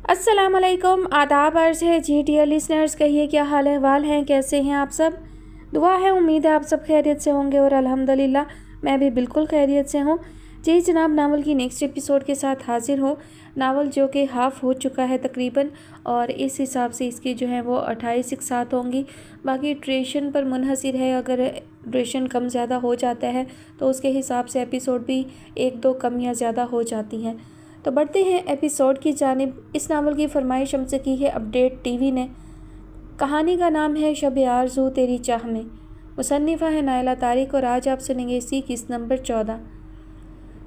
अस्सलाम वालेकुम, आदाब अर्ज़ है जी डियर लिसनर्स। कहिए क्या हाल अहवाल हैं, कैसे हैं आप सब। दुआ है, उम्मीद है आप सब खैरियत से होंगे और अल्हम्दुलिल्लाह मैं भी बिल्कुल खैरियत से हूँ। जी जनाब, नावल की नेक्स्ट एपिसोड के साथ हाजिर हूँ। नावल जो कि हाफ़ हो चुका है तकरीबन, और इस हिसाब से इसकी जो है वो 28 इकसात होंगी। बाकी ड्यूरेशन पर मुनहसर है, अगर ड्यूरेशन कम ज़्यादा हो जाता है तो उसके हिसाब से एपिसोड भी एक दो कम या ज़्यादा हो जाती हैं। तो बढ़ते हैं एपिसोड की जानिब। इस नावल की फरमाइश हमसे की है अपडेट टीवी ने। कहानी का नाम है शब आरज़ू तेरी चाह में। मुसन्निफ़ा है नायला तारिक और आज आप सुनेंगे इसी किस्त नंबर 14।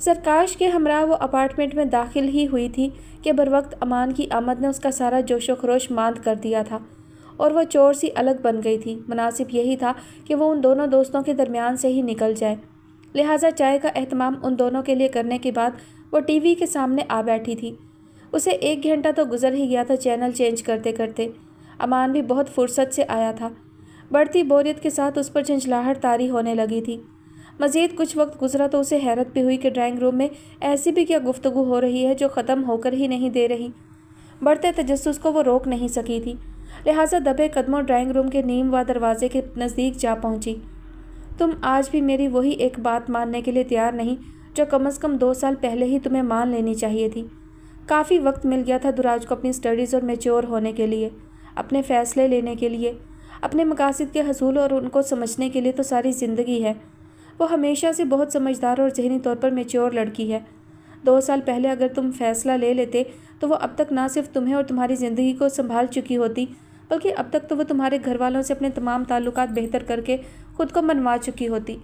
सरकाश के हमरा वो अपार्टमेंट में दाखिल ही हुई थी कि बर वक्त अमान की आमद ने उसका सारा जोशो खरोश मांद कर दिया था और वह चोर सी अलग बन गई थी। मुनासिब यही था कि वो उन दोनों दोस्तों के दरमियान से ही निकल जाए। लिहाजा चाय का एहतमाम उन दोनों के लिए करने के बाद वो टीवी के सामने आ बैठी थी। उसे 1 घंटा तो गुजर ही गया था चैनल चेंज करते करते। अमान भी बहुत फुर्सत से आया था। बढ़ती बोरियत के साथ उस पर झंझलाहट तारी होने लगी थी। मज़ीद कुछ वक्त गुजरा तो उसे हैरत भी हुई कि ड्राइंग रूम में ऐसी भी क्या गुफ्तगू हो रही है जो ख़त्म होकर ही नहीं दे रही। बढ़ते तजस्सुस को वो रोक नहीं सकी थी, लिहाजा दबे कदमों ड्राइंग रूम के नीम व दरवाजे के नज़दीक जा पहुंची। तुम आज भी मेरी वही एक बात मानने के लिए तैयार नहीं जो कम से कम 2 साल पहले ही तुम्हें मान लेनी चाहिए थी। काफ़ी वक्त मिल गया था दुराज को अपनी स्टडीज़ और मैच्योर होने के लिए, अपने फ़ैसले लेने के लिए, अपने मकासद के हसूल और उनको समझने के लिए तो सारी ज़िंदगी है। वो हमेशा से बहुत समझदार और ज़हनी तौर पर मैच्योर लड़की है। 2 साल पहले अगर तुम फ़ैसला ले लेते तो वो अब तक ना सिर्फ तुम्हें और तुम्हारी ज़िंदगी को संभाल चुकी होती, बल्कि अब तक तो वो तुम्हारे घर वालों से अपने तमाम ताल्लुकात बेहतर करके खुद को मनवा चुकी होती।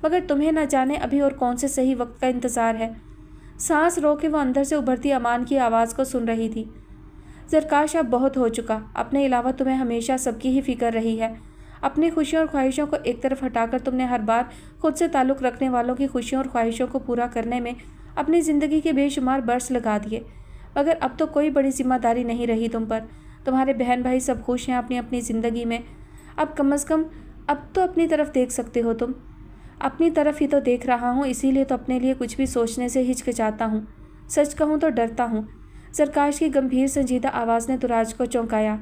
मगर तुम्हें न जाने अभी और कौन से सही वक्त का इंतज़ार है। सांस रोके वो अंदर से उभरती अमान की आवाज़ को सुन रही थी। ज़रकाश, अब बहुत हो चुका। अपने अलावा तुम्हें हमेशा सबकी ही फ़िक्र रही है। अपनी खुशियों और ख्वाहिशों को एक तरफ हटाकर तुमने हर बार खुद से ताल्लुक़ रखने वालों की खुशियों और ख्वाहिशों को पूरा करने में अपनी ज़िंदगी के बेशुमार बरस लगा दिए। मगर अब तो कोई बड़ी जिम्मेदारी नहीं रही तुम पर। तुम्हारे बहन भाई सब खुश हैं अपनी अपनी ज़िंदगी में। अब कम से कम अब तो अपनी तरफ देख सकते हो तुम। अपनी तरफ ही तो देख रहा हूँ, इसीलिए तो अपने लिए कुछ भी सोचने से हिचकिचाता हूँ। सच कहूँ तो डरता हूँ। सरकाश की गंभीर संजीदा आवाज़ ने दुराज को चौंकाया।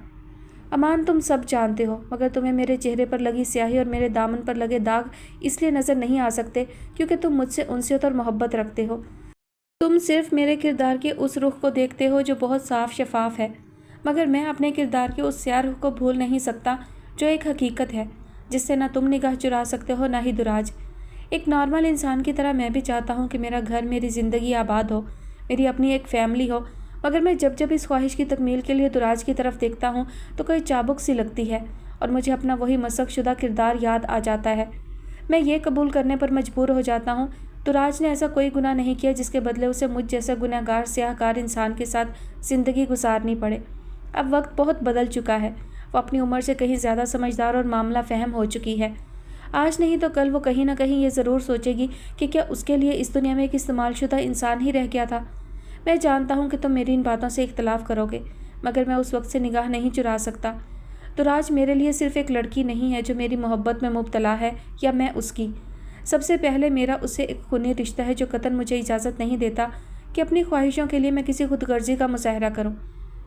अमान, तुम सब जानते हो, मगर तुम्हें मेरे चेहरे पर लगी स्याही और मेरे दामन पर लगे दाग इसलिए नज़र नहीं आ सकते क्योंकि तुम मुझसे उनसियत और मोहब्बत रखते हो। तुम सिर्फ मेरे किरदार के उस रुख को देखते हो जो बहुत साफ शफाफ है, मगर मैं अपने किरदार के उस स्याह रुख को भूल नहीं सकता जो एक हकीकत है जिससे ना तुम निगाह चुरा सकते हो ना ही दुराज। एक नॉर्मल इंसान की तरह मैं भी चाहता हूँ कि मेरा घर, मेरी ज़िंदगी आबाद हो, मेरी अपनी एक फ़ैमिली हो, मगर मैं जब जब इस ख्वाहिश की तकमील के लिए दुराज की तरफ देखता हूँ तो कोई चाबुक सी लगती है और मुझे अपना वही मसक शुदा किरदार याद आ जाता है। मैं ये कबूल करने पर मजबूर हो जाता हूँ, दुराज ने ऐसा कोई गुनाह नहीं किया जिसके बदले उसे मुझ जैसा गुनहगार स्याहकार इंसान के साथ ज़िंदगी गुजारनी पड़े। अब वक्त बहुत बदल चुका है। वो अपनी उम्र से कहीं ज़्यादा समझदार और मामला फ़हम हो चुकी है। आज नहीं तो कल वो कहीं ना कहीं ये ज़रूर सोचेगी कि क्या उसके लिए इस दुनिया में एक इस्तेमालशुदा इंसान ही रह गया था। मैं जानता हूँ कि तुम मेरी इन बातों से इख्तलाफ करोगे, मगर मैं उस वक्त से निगाह नहीं चुरा सकता। दुराज मेरे लिए सिर्फ एक लड़की नहीं है जो मेरी मोहब्बत में मुब्तला है या मैं उसकी। सबसे पहले मेरा उससे एक खूनी रिश्ता है जो कतन मुझे इजाज़त नहीं देता कि अपनी ख्वाहिशों के लिए मैं किसी खुदगर्जी का मुजाहरा करूँ।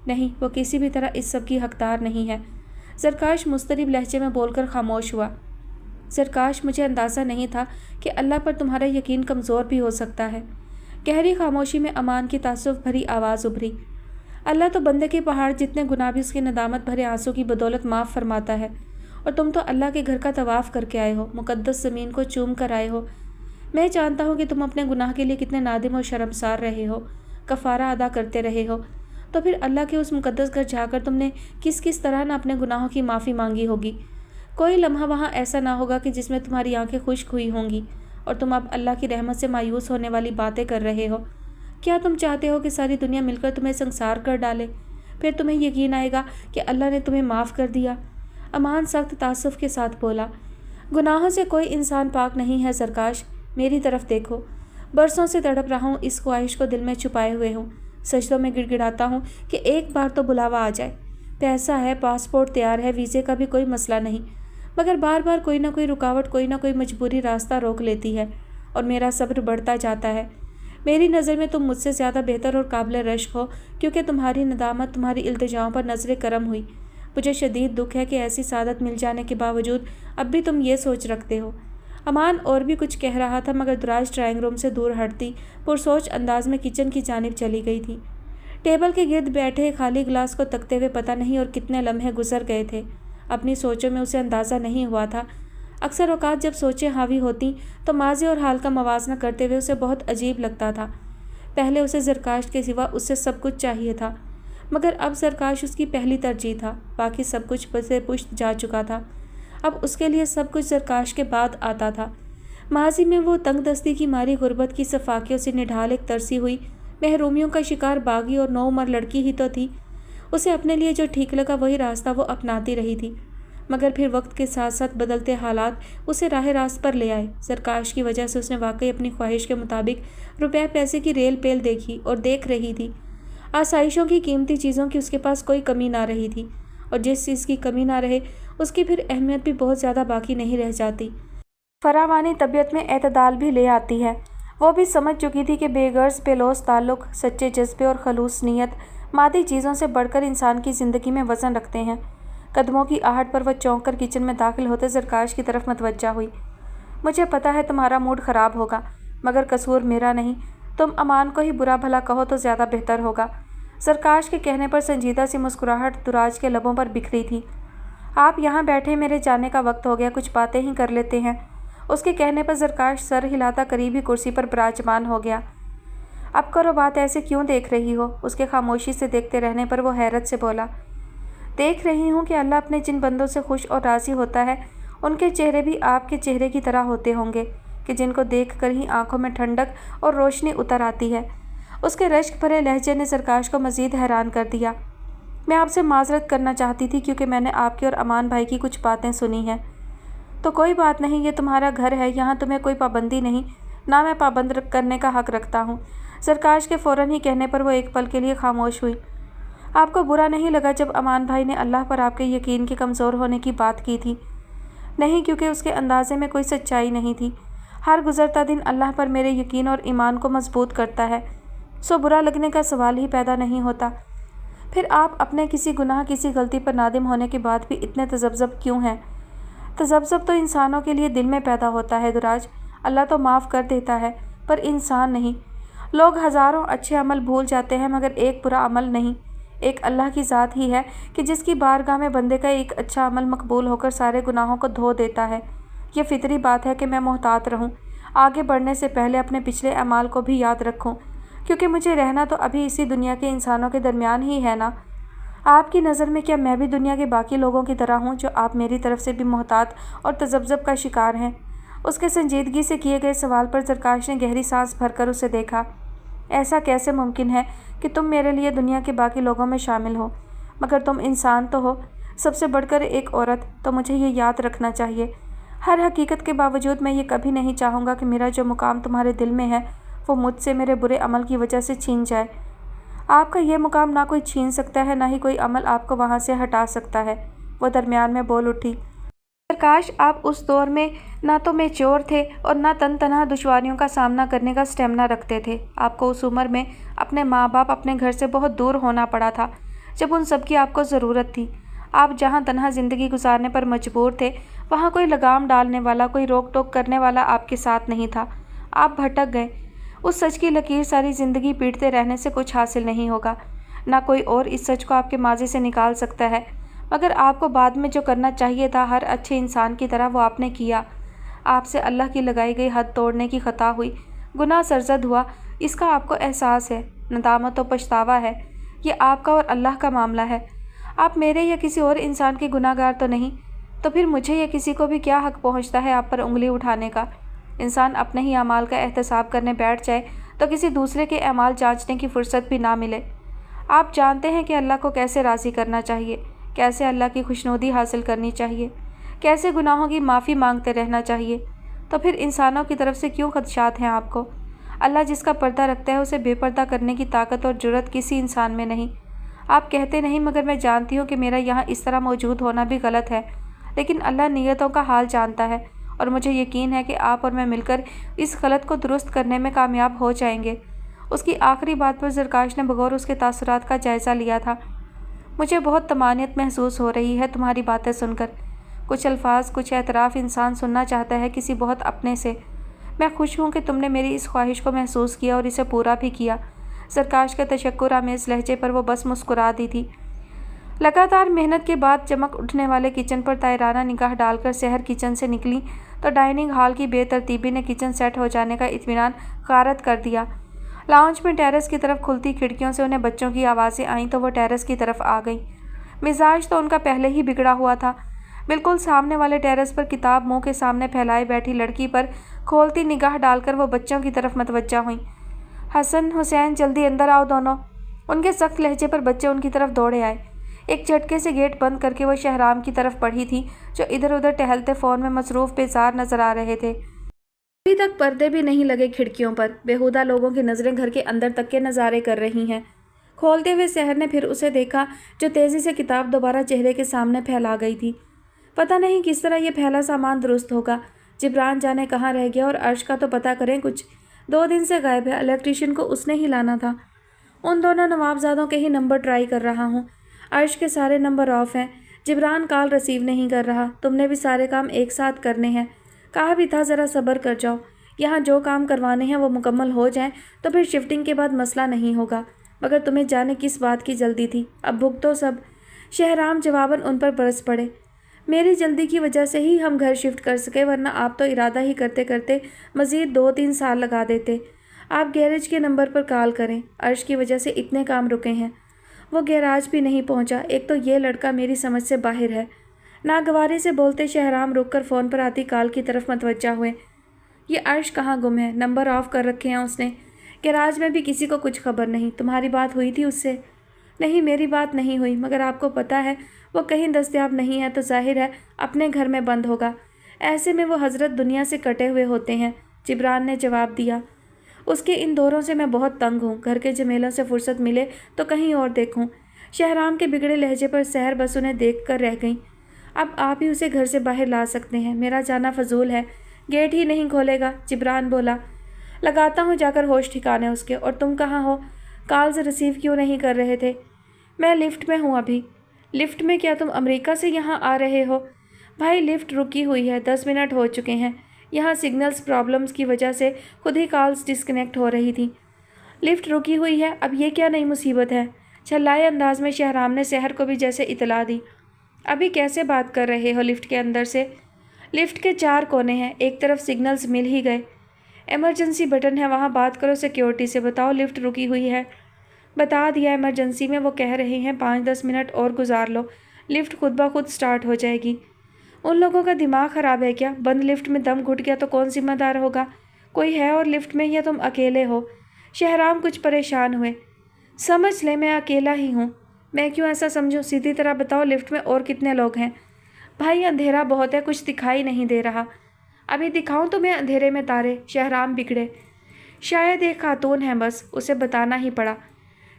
नहीं, वो किसी भी तरह इस सब की हकदार नहीं है। ज़रकाश मुस्तरिब लहजे में बोलकर खामोश हुआ। ज़रकाश, मुझे अंदाज़ा नहीं था कि अल्लाह पर तुम्हारा यकीन कमज़ोर भी हो सकता है। गहरी खामोशी में अमान की तासुफ भरी आवाज़ उभरी। अल्लाह तो बंदे के पहाड़ जितने गुनाह भी उसकी नदामत भरे आंसू की बदौलत माफ़ फरमाता है, और तुम तो अल्लाह के घर का तवाफ़ करके आए हो, मुक़द्दस ज़मीन को चूम कर आए हो। मैं जानता हूँ कि तुम अपने गुनाह के लिए कितने नादिम और शर्मसार रहे हो, कफ़ारा अदा करते रहे हो। तो फिर अल्लाह के उस मुक़द्दस घर जाकर तुमने किस किस तरह न अपने गुनाहों की माफ़ी मांगी होगी। कोई लम्हा वहाँ ऐसा ना होगा कि जिसमें तुम्हारी आंखें खुश्क हुई होंगी और तुम अब अल्लाह की रहमत से मायूस होने वाली बातें कर रहे हो। क्या तुम चाहते हो कि सारी दुनिया मिलकर तुम्हें संसार कर डाले, फिर तुम्हें यकीन आएगा कि अल्लाह ने तुम्हें माफ़ कर दिया। अमान सख्त तासुफ के साथ बोला। गुनाहों से कोई इंसान पाक नहीं है ज़रकाश, मेरी तरफ देखो। बरसों से तड़प रहा हूँ, इस ख्वाहिश को दिल में छुपाए हुए हूँ। सजदों में गिड़गिड़ाता हूँ कि एक बार तो बुलावा आ जाए। पैसा है, पासपोर्ट तैयार है, वीज़े का भी कोई मसला नहीं, मगर बार बार कोई ना कोई रुकावट, कोई ना कोई मजबूरी रास्ता रोक लेती है और मेरा सब्र बढ़ता जाता है। میری نظر میں تم مجھ سے زیادہ بہتر اور قابل رشک ہو، کیونکہ تمہاری ندامت، تمہاری التجاؤں پر نظر کرم ہوئی۔ مجھے شدید دکھ ہے کہ ایسی سعادت مل جانے کے باوجود اب بھی تم یہ سوچ رکھتے ہو۔ امان اور بھی کچھ کہہ رہا تھا مگر دراز ڈرائنگ روم سے دور ہٹتی پرسوچ انداز میں کچن کی جانب چلی گئی تھی۔ ٹیبل کے گرد بیٹھے خالی گلاس کو تکتے ہوئے پتہ نہیں اور کتنے لمحے گزر گئے تھے۔ اپنی سوچوں میں اسے اندازہ نہیں ہوا تھا۔ اکثر اوقات جب سوچیں حاوی ہوتیں تو ماضی اور حال کا موازنہ کرتے ہوئے اسے بہت عجیب لگتا تھا۔ پہلے اسے زرکاش کے سوا اس سے سب کچھ چاہیے تھا، مگر اب زرکاش اس کی پہلی ترجیح تھا، باقی سب کچھ سے پشت جا چکا تھا۔ اب اس کے لیے سب کچھ زرکاش کے بعد آتا تھا۔ ماضی میں وہ تنگ دستی کی ماری غربت کی صفاقیوں سے نڈھال ایک ترسی ہوئی محرومیوں کا شکار باغی اور نوعمر لڑکی ہی تو تھی۔ اسے اپنے لیے جو ٹھیک لگا وہی راستہ وہ اپناتی رہی تھی، مگر پھر وقت کے ساتھ ساتھ بدلتے حالات اسے راہ راست پر لے آئے۔ زرکاش کی وجہ سے اس نے واقعی اپنی خواہش کے مطابق روپے پیسے کی ریل پیل دیکھی اور دیکھ رہی تھی۔ آسائشوں کی، قیمتی چیزوں کی اس کے پاس کوئی کمی نہ رہی تھی، اور جس چیز کی کمی نہ رہے اس کی پھر اہمیت بھی بہت زیادہ باقی نہیں رہ جاتی۔ فراوانی طبیعت میں اعتدال بھی لے آتی ہے۔ وہ بھی سمجھ چکی تھی کہ بے غرض بے لوث تعلق، سچے جذبے اور خلوص نیت مادی چیزوں سے بڑھ کر انسان کی زندگی میں وزن رکھتے ہیں۔ قدموں کی آہٹ پر وہ چونک کر کچن میں داخل ہوتے زرکاش کی طرف متوجہ ہوئی۔ مجھے پتا ہے تمہارا موڈ خراب ہوگا، مگر قصور میرا نہیں۔ تم امان کو ہی برا بھلا کہو تو زیادہ بہتر ہوگا۔ زرکاش کے کہنے پر سنجیدہ سی مسکراہٹ دراج کے لبوں پر بکھری تھی۔ آپ یہاں بیٹھے، میرے جانے کا وقت ہو گیا، کچھ باتیں ہی کر لیتے ہیں۔ اس کے کہنے پر زرکاش سر ہلاتا قریبی کرسی پر براجمان ہو گیا۔ اب کرو بات، ایسے کیوں دیکھ رہی ہو؟ اس کے خاموشی سے دیکھتے رہنے پر وہ حیرت سے بولا، دیکھ رہی ہوں کہ اللہ اپنے جن بندوں سے خوش اور راضی ہوتا ہے ان کے چہرے بھی آپ کے چہرے کی طرح ہوتے ہوں گے کہ جن کو دیکھ کر ہی آنکھوں میں ٹھنڈک اور روشنی اتر آتی ہے۔ اس کے رشک بھرے لہجے نے زرکاش کو مزید حیران کر دیا۔ میں آپ سے معذرت کرنا چاہتی تھی کیونکہ میں نے آپ کی اور امان بھائی کی کچھ باتیں سنی ہیں۔ تو کوئی بات نہیں، یہ تمہارا گھر ہے، یہاں تمہیں کوئی پابندی نہیں، نہ میں پابند کرنے کا حق رکھتا ہوں۔ زرکاش کے فوراً ہی کہنے پر وہ ایک پل کے لیے خاموش ہوئی۔ آپ کو برا نہیں لگا جب امان بھائی نے اللہ پر آپ کے یقین کے کمزور ہونے کی بات کی تھی؟ نہیں، کیونکہ اس کے اندازے میں کوئی سچائی نہیں تھی۔ ہر گزرتا دن اللہ پر میرے یقین اور ایمان کو مضبوط کرتا ہے، سو برا لگنے کا سوال ہی پیدا نہیں ہوتا۔ پھر آپ اپنے کسی گناہ، کسی غلطی پر نادم ہونے کے بعد بھی اتنے تذبذب کیوں ہیں؟ تذبذب تو انسانوں کے لیے دل میں پیدا ہوتا ہے دراج، اللہ تو معاف کر دیتا ہے، پر انسان نہیں۔ لوگ ہزاروں اچھے عمل بھول جاتے ہیں مگر ایک برا عمل نہیں۔ ایک اللہ کی ذات ہی ہے کہ جس کی بارگاہ میں بندے کا ایک اچھا عمل مقبول ہو کر سارے گناہوں کو دھو دیتا ہے۔ یہ فطری بات ہے کہ میں محتاط رہوں، آگے بڑھنے سے پہلے اپنے پچھلے اعمال کو بھی یاد رکھوں، کیونکہ مجھے رہنا تو ابھی اسی دنیا کے انسانوں کے درمیان ہی ہے نا۔ آپ کی نظر میں کیا میں بھی دنیا کے باقی لوگوں کی طرح ہوں جو آپ میری طرف سے بھی محتاط اور تذبذب کا شکار ہیں؟ اس کے سنجیدگی سے کیے گئے سوال پر زرکاش نے گہری سانس بھر کر اسے دیکھا۔ ایسا کیسے ممکن ہے کہ تم میرے لیے دنیا کے باقی لوگوں میں شامل ہو؟ مگر تم انسان تو ہو، سب سے بڑھ کر ایک عورت، تو مجھے یہ یاد رکھنا چاہیے۔ ہر حقیقت کے باوجود میں یہ کبھی نہیں چاہوں گا کہ میرا جو مقام تمہارے دل میں ہے وہ مجھ سے میرے برے عمل کی وجہ سے چھین جائے۔ آپ کا یہ مقام نہ کوئی چھین سکتا ہے، نہ ہی کوئی عمل آپ کو وہاں سے ہٹا سکتا ہے۔ وہ درمیان میں بول اٹھی۔ زرکاش، آپ اس دور میں نہ تو میچور تھے اور نہ تن تنہا دشواریوں کا سامنا کرنے کا اسٹیمنا رکھتے تھے۔ آپ کو اس عمر میں اپنے ماں باپ، اپنے گھر سے بہت دور ہونا پڑا تھا جب ان سب کی آپ کو ضرورت تھی۔ آپ جہاں تنہا زندگی گزارنے پر مجبور تھے وہاں کوئی لگام ڈالنے والا، کوئی روک ٹوک کرنے والا آپ کے ساتھ نہیں تھا۔ آپ بھٹک گئے۔ اس سچ کی لکیر ساری زندگی پیٹتے رہنے سے کچھ حاصل نہیں ہوگا، نہ کوئی اور اس سچ کو آپ کے ماضی سے نکال سکتا ہے۔ مگر آپ کو بعد میں جو کرنا چاہیے تھا ہر اچھے انسان کی طرح وہ آپ نے کیا۔ آپ سے اللہ کی لگائی گئی حد توڑنے کی خطا ہوئی، گناہ سرزد ہوا، اس کا آپ کو احساس ہے، ندامت و پچھتاوا ہے۔ یہ آپ کا اور اللہ کا معاملہ ہے۔ آپ میرے یا کسی اور انسان کے گناہ گار تو نہیں، تو پھر مجھے یا کسی کو بھی کیا حق پہنچتا ہے آپ پر انگلی اٹھانے کا؟ انسان اپنے ہی اعمال کا احتساب کرنے بیٹھ جائے تو کسی دوسرے کے اعمال جانچنے کی فرصت بھی نہ ملے۔ آپ جانتے ہیں کہ اللہ کو کیسے راضی کرنا چاہیے، کیسے اللہ کی خوشنودی حاصل کرنی چاہیے، کیسے گناہوں کی معافی مانگتے رہنا چاہیے، تو پھر انسانوں کی طرف سے کیوں خدشات ہیں آپ کو؟ اللہ جس کا پردہ رکھتا ہے اسے بے پردہ کرنے کی طاقت اور جرأت کسی انسان میں نہیں۔ آپ کہتے نہیں مگر میں جانتی ہوں کہ میرا یہاں اس طرح موجود ہونا بھی غلط ہے، لیکن اللہ نیتوں کا حال جانتا ہے اور مجھے یقین ہے کہ آپ اور میں مل کر اس غلط کو درست کرنے میں کامیاب ہو جائیں گے۔ اس کی آخری بات پر زرکاش نے بغور اس کے تاثرات کا جائزہ لیا تھا۔ مجھے بہت طمانینت محسوس ہو رہی ہے تمہاری باتیں سن کر۔ کچھ الفاظ، کچھ اعتراف انسان سننا چاہتا ہے کسی بہت اپنے سے۔ میں خوش ہوں کہ تم نے میری اس خواہش کو محسوس کیا اور اسے پورا بھی کیا۔ زرکاش کے تشکر آمیز لہجے پر وہ بس مسکرا دی تھی۔ لگاتار محنت کے بعد چمک اٹھنے والے کچن پر طائرانہ نگاہ ڈال کر سحر کچن سے نکلی تو ڈائننگ ہال کی بے ترتیبی نے کچن سیٹ ہو جانے کا اطمینان غارت کر دیا۔ لاؤنج میں ٹیرس کی طرف کھلتی کھڑکیوں سے انہیں بچوں کی آوازیں آئیں تو وہ ٹیرس کی طرف آ گئیں۔ مزاج تو ان کا پہلے ہی بگڑا ہوا تھا۔ بالکل سامنے والے ٹیرس پر کتاب منہ کے سامنے پھیلائے بیٹھی لڑکی پر کھولتی نگاہ ڈال کر وہ بچوں کی طرف متوجہ ہوئیں۔ حسن، حسین، جلدی اندر آؤ دونوں۔ ان کے سخت لہجے پر بچے ان کی طرف دوڑے آئے۔ ایک جھٹکے سے گیٹ بند کر کے وہ شہرام کی طرف بڑھی تھی جو ادھر ادھر ٹہلتے فون میں مصروف بیزار نظر آ رہے تھے۔ ابھی تک پردے بھی نہیں لگے کھڑکیوں پر۔ بیہودہ لوگوں کی نظریں گھر کے اندر تک کے نظارے کر رہی ہیں۔ کھولتے ہوئے سحر نے پھر اسے دیکھا جو تیزی سے کتاب دوبارہ چہرے کے سامنے پھیلا گئی تھی۔ پتہ نہیں کس طرح یہ پھیلا سامان درست ہوگا۔ جبران جانے کہاں رہ گیا اور عرش کا تو پتہ کریں کچھ۔ 2 دن سے غائب ہے، الیکٹریشین کو اس نے ہی لانا تھا۔ ان دونوں نوابزادوں کے ہی نمبر ٹرائی کر رہا ہوں۔ عرش کے سارے نمبر آف ہیں۔ جبران کال ریسیو نہیں کر رہا۔ تم نے بھی سارے کام ایک ساتھ کرنے ہیں۔ کہا بھی تھا ذرا صبر کر جاؤ۔ یہاں جو کام کروانے ہیں وہ مکمل ہو جائیں تو پھر شفٹنگ کے بعد مسئلہ نہیں ہوگا، مگر تمہیں جانے کس بات کی جلدی تھی؟ اب بھگتو سب۔ شہرام جواباً ان پر برس پڑے۔ میری جلدی کی وجہ سے ہی ہم گھر شفٹ کر سکے، ورنہ آپ تو ارادہ ہی کرتے کرتے مزید 2-3 سال لگا دیتے۔ آپ گیراج کے نمبر پر کال کریں۔ عرش کی وجہ سے اتنے کام رکے ہیں۔ وہ گیراج بھی نہیں پہنچا۔ ایک تو یہ لڑکا میری سمجھ سے باہر ہے۔ ناگواری سے بولتے شہرام رک کر فون پر آتی کال کی طرف متوجہ ہوئے۔ یہ عرش کہاں گم ہے؟ نمبر آف کر رکھے ہیں اس نے۔ گیراج میں بھی کسی کو کچھ خبر نہیں۔ تمہاری بات ہوئی تھی اس سے؟ نہیں، میری بات نہیں ہوئی، مگر آپ کو پتہ ہے وہ کہیں دستیاب نہیں ہے تو ظاہر ہے اپنے گھر میں بند ہوگا۔ ایسے میں وہ حضرت دنیا سے کٹے ہوئے ہوتے ہیں۔ جبران نے جواب دیا۔ اس کے ان دوروں سے میں بہت تنگ ہوں۔ گھر کے جمیلوں سے فرصت ملے تو کہیں اور دیکھوں۔ شہرام کے بگڑے لہجے پر سحر بس انہیں دیکھ کر رہ گئیں۔ اب آپ ہی اسے گھر سے باہر لا سکتے ہیں۔ میرا جانا فضول ہے۔ گیٹ ہی نہیں کھولے گا۔ جبران بولا۔ لگاتا ہوں جا کر ہوش ٹھکانے اس کے۔ اور تم کہاں ہو؟ کالز ریسیو کیوں نہیں کر رہے تھے؟ میں لفٹ میں ہوں ابھی۔ لفٹ میں؟ کیا تم امریکہ سے یہاں آ رہے ہو؟ بھائی لفٹ رکی ہوئی ہے، 10 منٹ ہو چکے ہیں۔ یہاں سگنلز پرابلمز کی وجہ سے خود ہی کالز ڈسکنیکٹ ہو رہی تھی۔ لفٹ رکی ہوئی ہے؟ اب یہ کیا نئی مصیبت ہے؟ چھلائے انداز میں شہرام نے سحر کو بھی جیسے اطلاع دی۔ ابھی کیسے بات کر رہے ہو لفٹ کے اندر سے؟ لفٹ کے 4 کونے ہیں، ایک طرف سگنلز مل ہی گئے۔ ایمرجنسی بٹن ہے، وہاں بات کرو سیکیورٹی سے، بتاؤ لفٹ رکی ہوئی ہے۔ بتا دیا ایمرجنسی میں، وہ کہہ رہے ہیں 5-10 منٹ اور گزار لو، لفٹ خود بخود سٹارٹ ہو جائے گی۔ ان لوگوں کا دماغ خراب ہے کیا؟ بند لفٹ میں دم گھٹ گیا تو کون ذمہ دار ہوگا؟ کوئی ہے اور لفٹ میں یا تم اکیلے ہو؟ شہرام کچھ پریشان ہوئے۔ سمجھ لیں میں اکیلا ہی ہوں۔ میں کیوں ایسا سمجھوں؟ سیدھی طرح بتاؤ لفٹ میں اور کتنے لوگ ہیں؟ بھائی اندھیرا بہت ہے، کچھ دکھائی نہیں دے رہا۔ ابھی دکھاؤں تمہیں اندھیرے میں تارے؟ شہرام بگڑے۔ شاید ایک خاتون ہے، بس اسے بتانا ہی پڑا۔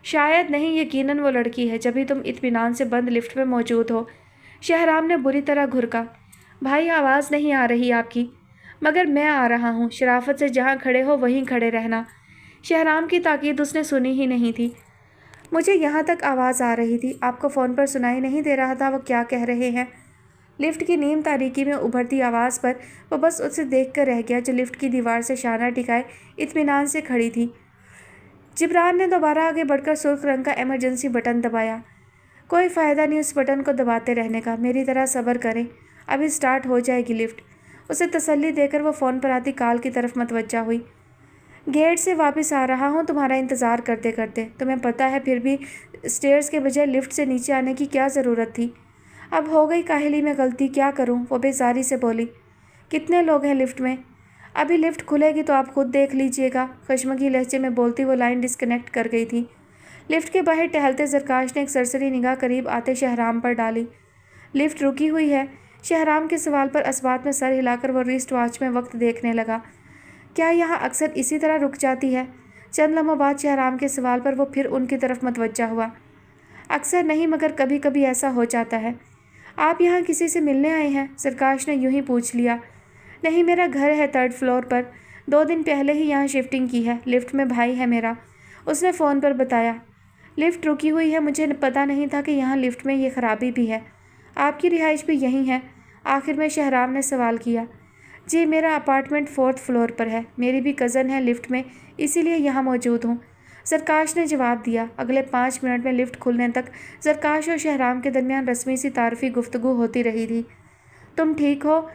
شاید نہیں، یقیناً وہ لڑکی ہے، جبھی تم اطمینان سے بند لفٹ میں موجود ہو۔ شہرام نے بری طرح گھرکا۔ بھائی آواز نہیں آ رہی آپ کی۔ مگر میں آ رہا ہوں، شرافت سے جہاں کھڑے ہو وہیں کھڑے رہنا۔ شہرام کی تاکید اس نے سنی ہی نہیں تھی۔ مجھے یہاں تک آواز آ رہی تھی، آپ کو فون پر سنائی نہیں دے رہا تھا وہ کیا کہہ رہے ہیں؟ لفٹ کی نیم تاریکی میں ابھرتی آواز پر وہ بس اسے دیکھ کر رہ گیا جو لفٹ کی دیوار سے شانہ ٹکائے اطمینان سے کھڑی تھی۔ جبران نے دوبارہ آگے بڑھ کر سرخ رنگ کا ایمرجنسی بٹن دبایا۔ کوئی فائدہ نہیں اس بٹن کو دباتے رہنے کا، میری طرح صبر کریں، ابھی سٹارٹ ہو جائے گی لفٹ۔ اسے تسلی دے کر وہ فون پر آتی کال کی طرف متوجہ ہوئی۔ گیٹ سے واپس آ رہا ہوں تمہارا انتظار کرتے کرتے، تمہیں پتہ ہے پھر بھی اسٹیئرز کے بجائے لفٹ سے نیچے آنے کی کیا ضرورت تھی؟ اب ہو گئی کاہلی میں غلطی، کیا کروں؟ وہ بیزاری سے بولی۔ کتنے لوگ ہیں لفٹ میں؟ ابھی لفٹ کھلے گی تو آپ خود دیکھ لیجئے گا۔ خشمگی لہجے میں بولتی وہ لائن ڈسکنیکٹ کر گئی تھی۔ لفٹ کے باہر ٹہلتے زرکاش نے ایک سرسری نگاہ قریب آتے شہرام پر ڈالی۔ لفٹ رکی ہوئی ہے؟ شہرام کے سوال پر اسبات میں سر ہلا کر وہ ریسٹ واچ میں وقت دیکھنے لگا۔ کیا یہاں اکثر اسی طرح رک جاتی ہے؟ چند لمحوں بعد شہرام کے سوال پر وہ پھر ان کی طرف متوجہ ہوا۔ اکثر نہیں، مگر کبھی کبھی ایسا ہو جاتا ہے۔ آپ یہاں کسی سے ملنے آئے ہیں؟ زرکاش نے یوں ہی پوچھ لیا۔ نہیں، میرا گھر ہے 3rd فلور پر، 2 دن پہلے ہی یہاں شفٹنگ کی ہے۔ لفٹ میں بھائی ہے میرا، उसने फ़ोन पर बताया। लिफ्ट रुकी हुई है, मुझे पता नहीं था कि यहाँ लिफ्ट में ये खराबी भी है। आपकी रिहाइश भी यहीं है? आखिर में शहराम ने सवाल किया। जी, मेरा अपार्टमेंट 4th फ्लोर पर है। मेरी भी कज़न है लिफ्ट में, इसीलिए यहाँ मौजूद हूँ, जरकाश ने जवाब दिया। अगले 5 मिनट में लिफ्ट खुलने तक जरकाश और शहराम के दरमियान रस्मी सी तारफ़ी गुफ्तगू होती रही थी। तुम ठीक हो?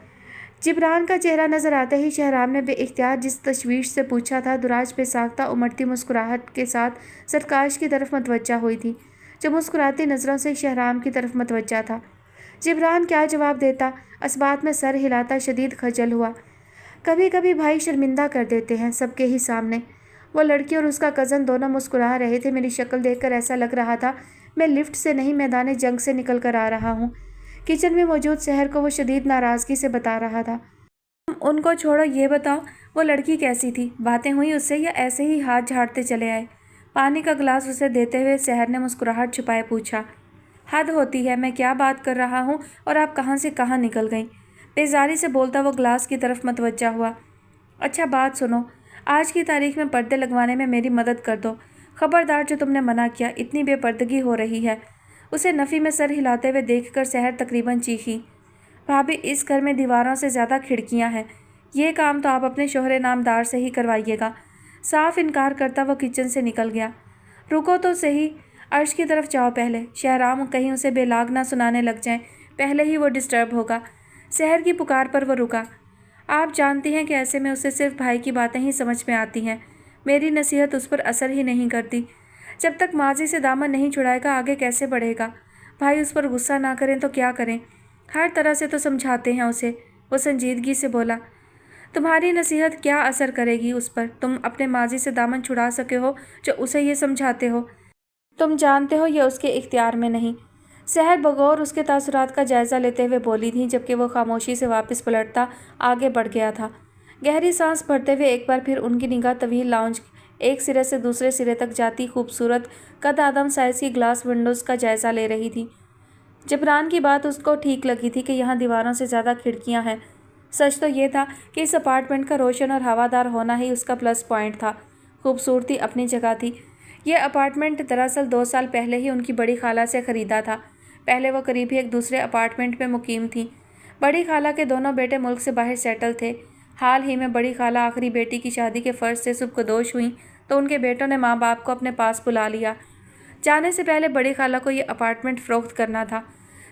जिब्रान का चेहरा नजर आते ही शहराम ने बेइख्तियार जिस तशवीश से पूछा था, दुराज बेसाख्ता उमड़ती मुस्कुराहट के साथ सरकाश की तरफ मतवज्जा हुई थी, जो मुस्कुराती नज़रों से शहराम की तरफ मतवज्जा था। जिब्रान क्या जवाब देता? असबात में सर हिलाता शदीद खजल हुआ। कभी कभी भाई शर्मिंदा कर देते हैं सबके ही सामने। वो लड़की और उसका कज़न दोनों मुस्कुरा रहे थे। मेरी शक्ल देखकर ऐसा लग रहा था मैं लिफ्ट से नहीं, मैदान जंग से निकल कर आ रहा हूँ। किचन में मौजूद सहर को वो शदीद नाराज़गी से बता रहा था। उनको छोड़ो, ये बताओ वो लड़की कैसी थी? बातें हुई उससे या ऐसे ही हाथ झाड़ते चले आए? पानी का गिलास उसे देते हुए सहर ने मुस्कुराहट छुपाए पूछा। हद होती है, मैं क्या बात कर रहा हूँ और आप कहाँ से कहाँ निकल गईं? बेजारी से बोलता वो गिलास की तरफ मतवज्जा हुआ। अच्छा बात सुनो, आज की तारीख में पर्दे लगवाने में मेरी मदद कर दो। खबरदार, जो तुमने मना किया, इतनी बेपर्दगी हो रही है। उसे नफ़ी में सर हिलाते हुए देखकर सहर तकरीबन चीखी। भाभी, इस घर में दीवारों से ज़्यादा खिड़कियां हैं। ये काम तो आप अपने शोहरे नामदार से ही करवाइएगा। साफ इनकार करता वो किचन से निकल गया। रुको तो सही, अर्श की तरफ जाओ पहले। शहराम कहीं उसे बेलाग ना सुनाने लग जाए, पहले ही वो डिस्टर्ब होगा। सहर की पुकार पर वो रुका। आप जानती हैं कि ऐसे में उसे सिर्फ भाई की बातें ही समझ में आती हैं। मेरी नसीहत उस पर असर ही नहीं करती। जब तक माजी से दामन नहीं छुड़ाएगा आगे कैसे बढ़ेगा? भाई उस पर गुस्सा ना करें तो क्या करें? हर तरह से तो समझाते हैं उसे। वो संजीदगी से बोला। तुम्हारी नसीहत क्या असर करेगी उस पर? तुम अपने माजी से दामन छुड़ा सके हो जो उसे ये समझाते हो? तुम जानते हो ये उसके इख्तियार में नहीं। सहर बगौर उसके तासुरात का जायज़ा लेते हुए बोली थी, जबकि वो खामोशी से वापस पलटता आगे बढ़ गया था। गहरी सांस भरते हुए एक बार फिर उनकी निगाह तवील लाउंज एक सिरे से दूसरे सिरे तक जाती खूबसूरत कद आदम साइज़ की ग्लास विंडोज़ का जायज़ा ले रही थी। जिब्रान की बात उसको ठीक लगी थी कि यहाँ दीवारों से ज़्यादा खिड़कियाँ हैं। सच तो ये था कि इस अपार्टमेंट का रोशन और हवादार होना ही उसका प्लस पॉइंट था। खूबसूरती अपनी जगह थी। ये अपार्टमेंट दरअसल 2 साल पहले ही उनकी बड़ी खाला से ख़रीदा था। पहले वो करीबी एक दूसरे अपार्टमेंट में मुकीम थी। बड़ी खाला के दोनों बेटे मुल्क से बाहर सेटल थे। हाल ही में बड़ी खाला आखिरी बेटी की शादी के फ़र्ज से सुबकदोश हुई तो उनके बेटों ने माँ बाप को अपने पास बुला लिया। जाने से पहले बड़ी खाला को ये अपार्टमेंट फ़रोख्त करना था।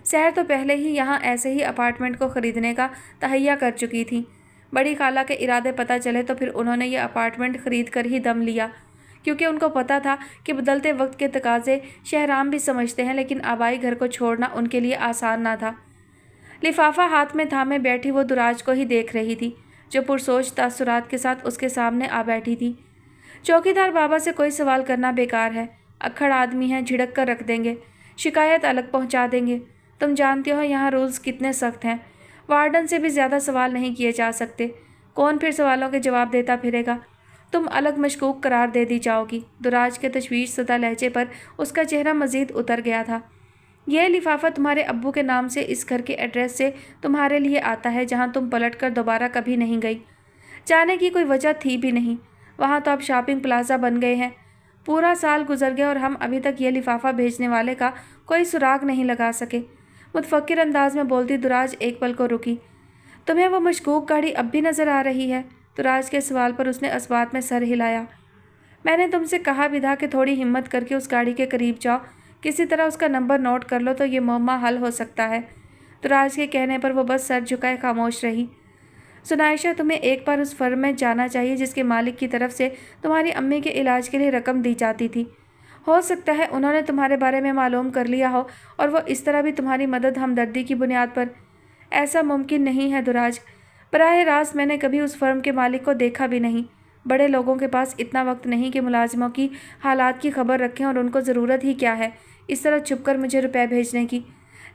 सहर तो पहले ही यहाँ ऐसे ही अपार्टमेंट को ख़रीदने का तहैया कर चुकी थी। बड़ी खाला के इरादे पता चले तो फिर उन्होंने ये अपार्टमेंट ख़रीद कर ही दम लिया, क्योंकि उनको पता था कि बदलते वक्त के तकाजे शहराम भी समझते हैं, लेकिन आबाई घर को छोड़ना उनके लिए आसान ना था। लिफाफा हाथ में थामे बैठी वो दुराज को ही देख रही थी, जो पुरसोच तासुरात के साथ उसके सामने आ बैठी थी। चौकीदार बाबा से कोई सवाल करना बेकार है। अक्खड़ आदमी हैं, झिड़क कर रख देंगे, शिकायत अलग पहुंचा देंगे। तुम जानते हो यहाँ रूल्स कितने सख्त हैं। वार्डन से भी ज़्यादा सवाल नहीं किए जा सकते। कौन फिर सवालों के जवाब देता फिरेगा? तुम अलग मशकूक करार दे दी जाओगी। दुराज के तशवीश ज़दा लहजे पर उसका चेहरा मज़ीद उतर गया था। यह लिफाफा तुम्हारे अब्बू के नाम से इस घर के एड्रेस से तुम्हारे लिए आता है, जहाँ तुम पलट कर दोबारा कभी नहीं गई। जाने की कोई वजह थी भी नहीं। वहाँ तो अब शॉपिंग प्लाजा बन गए हैं। पूरा साल गुजर गया और हम अभी तक ये लिफाफा भेजने वाले का कोई सुराग नहीं लगा सके। मुतफक्किर अंदाज में बोलती दुराज एक पल को रुकी। तुम्हें वो मशकूक गाड़ी अब भी नज़र आ रही है? दुराज के सवाल पर उसने असबात में सर हिलाया। मैंने तुमसे कहा भी था कि थोड़ी हिम्मत करके उस गाड़ी के करीब जाओ, किसी तरह उसका नंबर नोट कर लो तो ये मुअम्मा हल हो सकता है। दुराज के कहने पर वो बस सर झुकाए खामोश रही। सुनाइशा, तुम्हें एक बार उस फर्म में जाना चाहिए जिसके मालिक की तरफ से तुम्हारी अम्मी के इलाज के लिए रकम दी जाती थी। हो सकता है उन्होंने तुम्हारे बारे में मालूम कर लिया हो और वो इस तरह भी तुम्हारी मदद हमदर्दी की बुनियाद पर। ऐसा मुमकिन नहीं है दुराज। बराह रास्त मैंने कभी उस फर्म के मालिक को देखा भी नहीं। बड़े लोगों के पास इतना वक्त नहीं कि मुलाजिमों की हालात की खबर रखें, और उनको ज़रूरत ही क्या है इस तरह छुपकर मुझे रुपए भेजने की,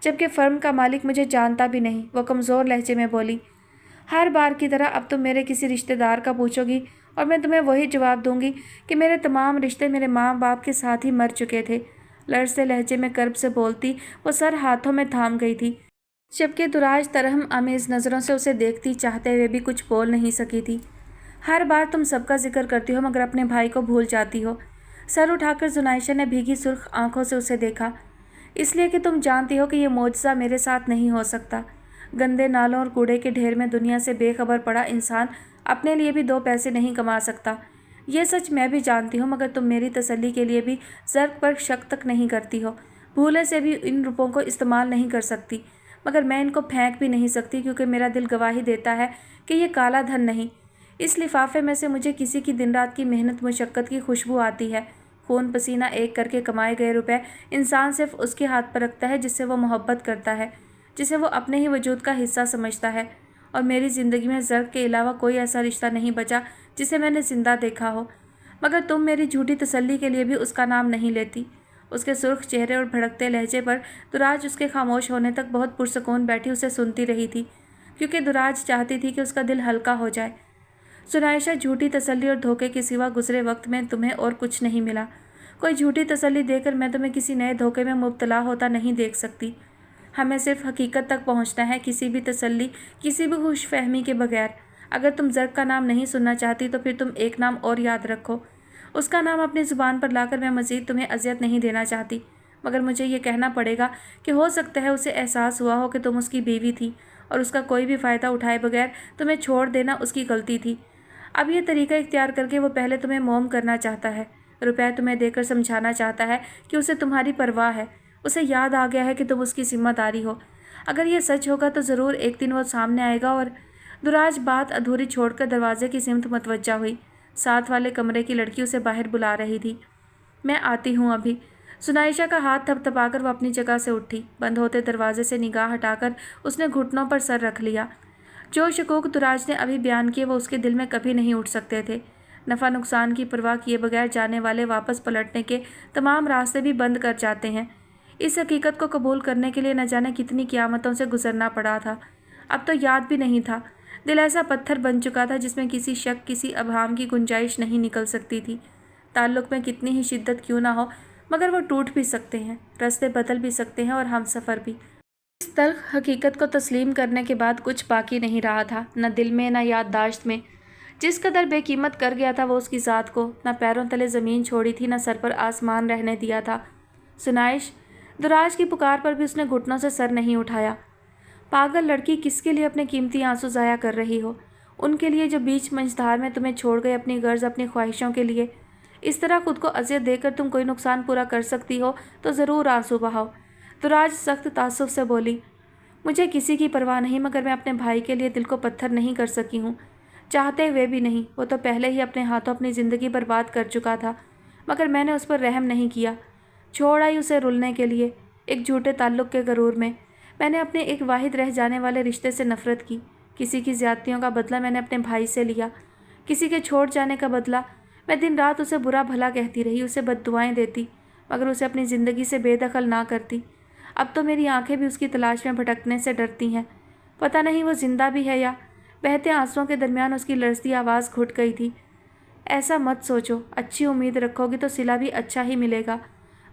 जबकि फ़र्म का मालिक मुझे जानता भी नहीं। वो कमज़ोर लहजे में बोली। हर बार की तरह अब तुम मेरे किसी रिश्तेदार का पूछोगी और मैं तुम्हें वही जवाब दूंगी कि मेरे तमाम रिश्ते मेरे माँ बाप के साथ ही मर चुके थे। लड़ते लहजे में कर्ब से बोलती वो सर हाथों में थाम गई थी, जबकि दुराज तरहम आमेज़ नज़रों से उसे देखती चाहते हुए भी कुछ बोल नहीं सकी थी। हर बार तुम सबका जिक्र करती हो मगर अपने भाई को भूल जाती हो। सर उठाकर जुनाइशा ने भीगी सुर्ख आंखों से उसे देखा। इसलिए कि तुम जानती हो कि ये मौजज़ा मेरे साथ नहीं हो सकता। गंदे नालों और कूड़े के ढेर में दुनिया से बेखबर पड़ा इंसान अपने लिए भी 2 पैसे नहीं कमा सकता। ये सच मैं भी जानती हूँ, मगर तुम मेरी तसल्ली के लिए भी ज़र्क पर शक तक नहीं करती हो। भूले से भी इन रुपयों को इस्तेमाल नहीं कर सकती, मगर मैं इनको फेंक भी नहीं सकती, क्योंकि मेरा दिल गवाही देता है कि ये काला धन नहीं। इस लिफाफे में से मुझे किसी की दिन रात की मेहनत मुशक्क़त की खुशबू आती है। खून पसीना एक करके कमाए गए रुपए इंसान सिर्फ उसके हाथ पर रखता है जिससे वो मोहब्बत करता है, जिसे वो अपने ही वजूद का हिस्सा समझता है। और मेरी ज़िंदगी में ज़र्क के अलावा कोई ऐसा रिश्ता नहीं बचा जिसे मैंने ज़िंदा देखा हो। मगर तुम मेरी झूठी तसल्ली के लिए भी उसका नाम नहीं लेती। उसके सुर्ख चेहरे और भड़कते लहजे पर दुराज उसके खामोश होने तक बहुत पुरसकून बैठी उसे सुनती रही थी, क्योंकि दुराज चाहती थी कि उसका दिल हल्का हो जाए। जुनाइशा, झूठी तसल्ली और धोखे के सिवा गुजरे वक्त में तुम्हें और कुछ नहीं मिला। कोई झूठी तसल्ली देकर मैं तुम्हें किसी नए धोखे में मुब्तला होता नहीं देख सकती। हमें सिर्फ हकीकत तक पहुंचना है, किसी भी तसल्ली, किसी भी खुशफहमी के बगैर। अगर तुम ज़र्क का नाम नहीं सुनना चाहती तो फिर तुम एक नाम और याद रखो। उसका नाम अपनी ज़ुबान पर लाकर मैं मज़ीद तुम्हें अज़ियत नहीं देना चाहती, मगर मुझे ये कहना पड़ेगा कि हो सकता है उसे एहसास हुआ हो कि तुम उसकी बीवी थी और उसका कोई भी फ़ायदा उठाए बगैर तुम्हें छोड़ देना उसकी गलती थी। अब ये तरीका इख्तियार करके वो पहले तुम्हें मोम करना चाहता है, रुपए तुम्हें देकर समझाना चाहता है कि उसे तुम्हारी परवाह है। उसे याद आ गया है कि तुम उसकी जिम्मेदारी हो। अगर ये सच होगा तो ज़रूर एक दिन वो सामने आएगा। और दुराज बात अधूरी छोड़कर दरवाजे की सिमत मतवज्जा हुई। साथ वाले कमरे की लड़की उसे बाहर बुला रही थी। मैं आती हूँ अभी। जुनाइशा का हाथ थपथपाकर वो अपनी जगह से उठी। बंद होते दरवाजे से निगाह हटाकर उसने घुटनों पर सर रख लिया। जो शकूक दुराज ने अभी बयान किए वो उसके दिल में कभी नहीं उठ सकते थे। नफ़ा नुकसान की परवाह किए बगैर जाने वाले वापस पलटने के तमाम रास्ते भी बंद कर जाते हैं। इस हकीकत को कबूल करने के लिए न जाने कितनी क़यामतों से गुजरना पड़ा था। अब तो याद भी नहीं था। दिल ऐसा पत्थर बन चुका था जिसमें किसी शक, किसी अबहम की गुंजाइश नहीं निकल सकती थी। ताल्लुक़ में कितनी ही शिद्दत क्यों ना हो, मगर वो टूट भी सकते हैं, रास्ते बदल भी सकते हैं और हम सफ़र भी। इस तल्ख़ हकीकत को तस्लीम करने के बाद कुछ बाकी नहीं रहा था, न दिल में न याददाश्त में। जिस कदर बेकीमत कर गया था वो उसकी ज़ात को। न पैरों तले ज़मीन छोड़ी थी, न सर पर आसमान रहने दिया था। सुनाइश, दुराज की पुकार पर भी उसने घुटनों से सर नहीं उठाया। पागल लड़की, किसके लिए अपने कीमती आंसू ज़ाया कर रही हो? उनके लिए जो बीच मंझधार में तुम्हें छोड़ गए, अपनी गर्ज, अपनी ख्वाहिशों के लिए। इस तरह खुद को अज़ियत देकर तुम कोई नुकसान पूरा कर सकती हो तो ज़रूर आंसू बहाओ। दुराज सख्त तासुब से बोली। मुझे किसी की परवाह नहीं, मगर मैं अपने भाई के लिए दिल को पत्थर नहीं कर सकी हूँ, चाहते हुए भी नहीं। वो तो पहले ही अपने हाथों अपनी ज़िंदगी बर्बाद कर चुका था, मगर मैंने उस पर रहम नहीं किया। छोड़ आई उसे रुलने के लिए, एक झूठे ताल्लुक़ के गरूर में। मैंने अपने एक वाहिद रह जाने वाले रिश्ते से नफ़रत की। किसी की ज़्यादतियों का बदला मैंने अपने भाई से लिया, किसी के छोड़ जाने का बदला। मैं दिन रात उसे बुरा भला कहती रही, उसे बद्दुआएं देती, मगर उसे अपनी ज़िंदगी से बेदखल ना करती। अब तो मेरी आंखें भी उसकी तलाश में भटकने से डरती हैं। पता नहीं वो ज़िंदा भी है या। बहते आंसुओं के दरमियान उसकी लरजती आवाज़ घुट गई थी। ऐसा मत सोचो, अच्छी उम्मीद रखोगी तो सिला भी अच्छा ही मिलेगा।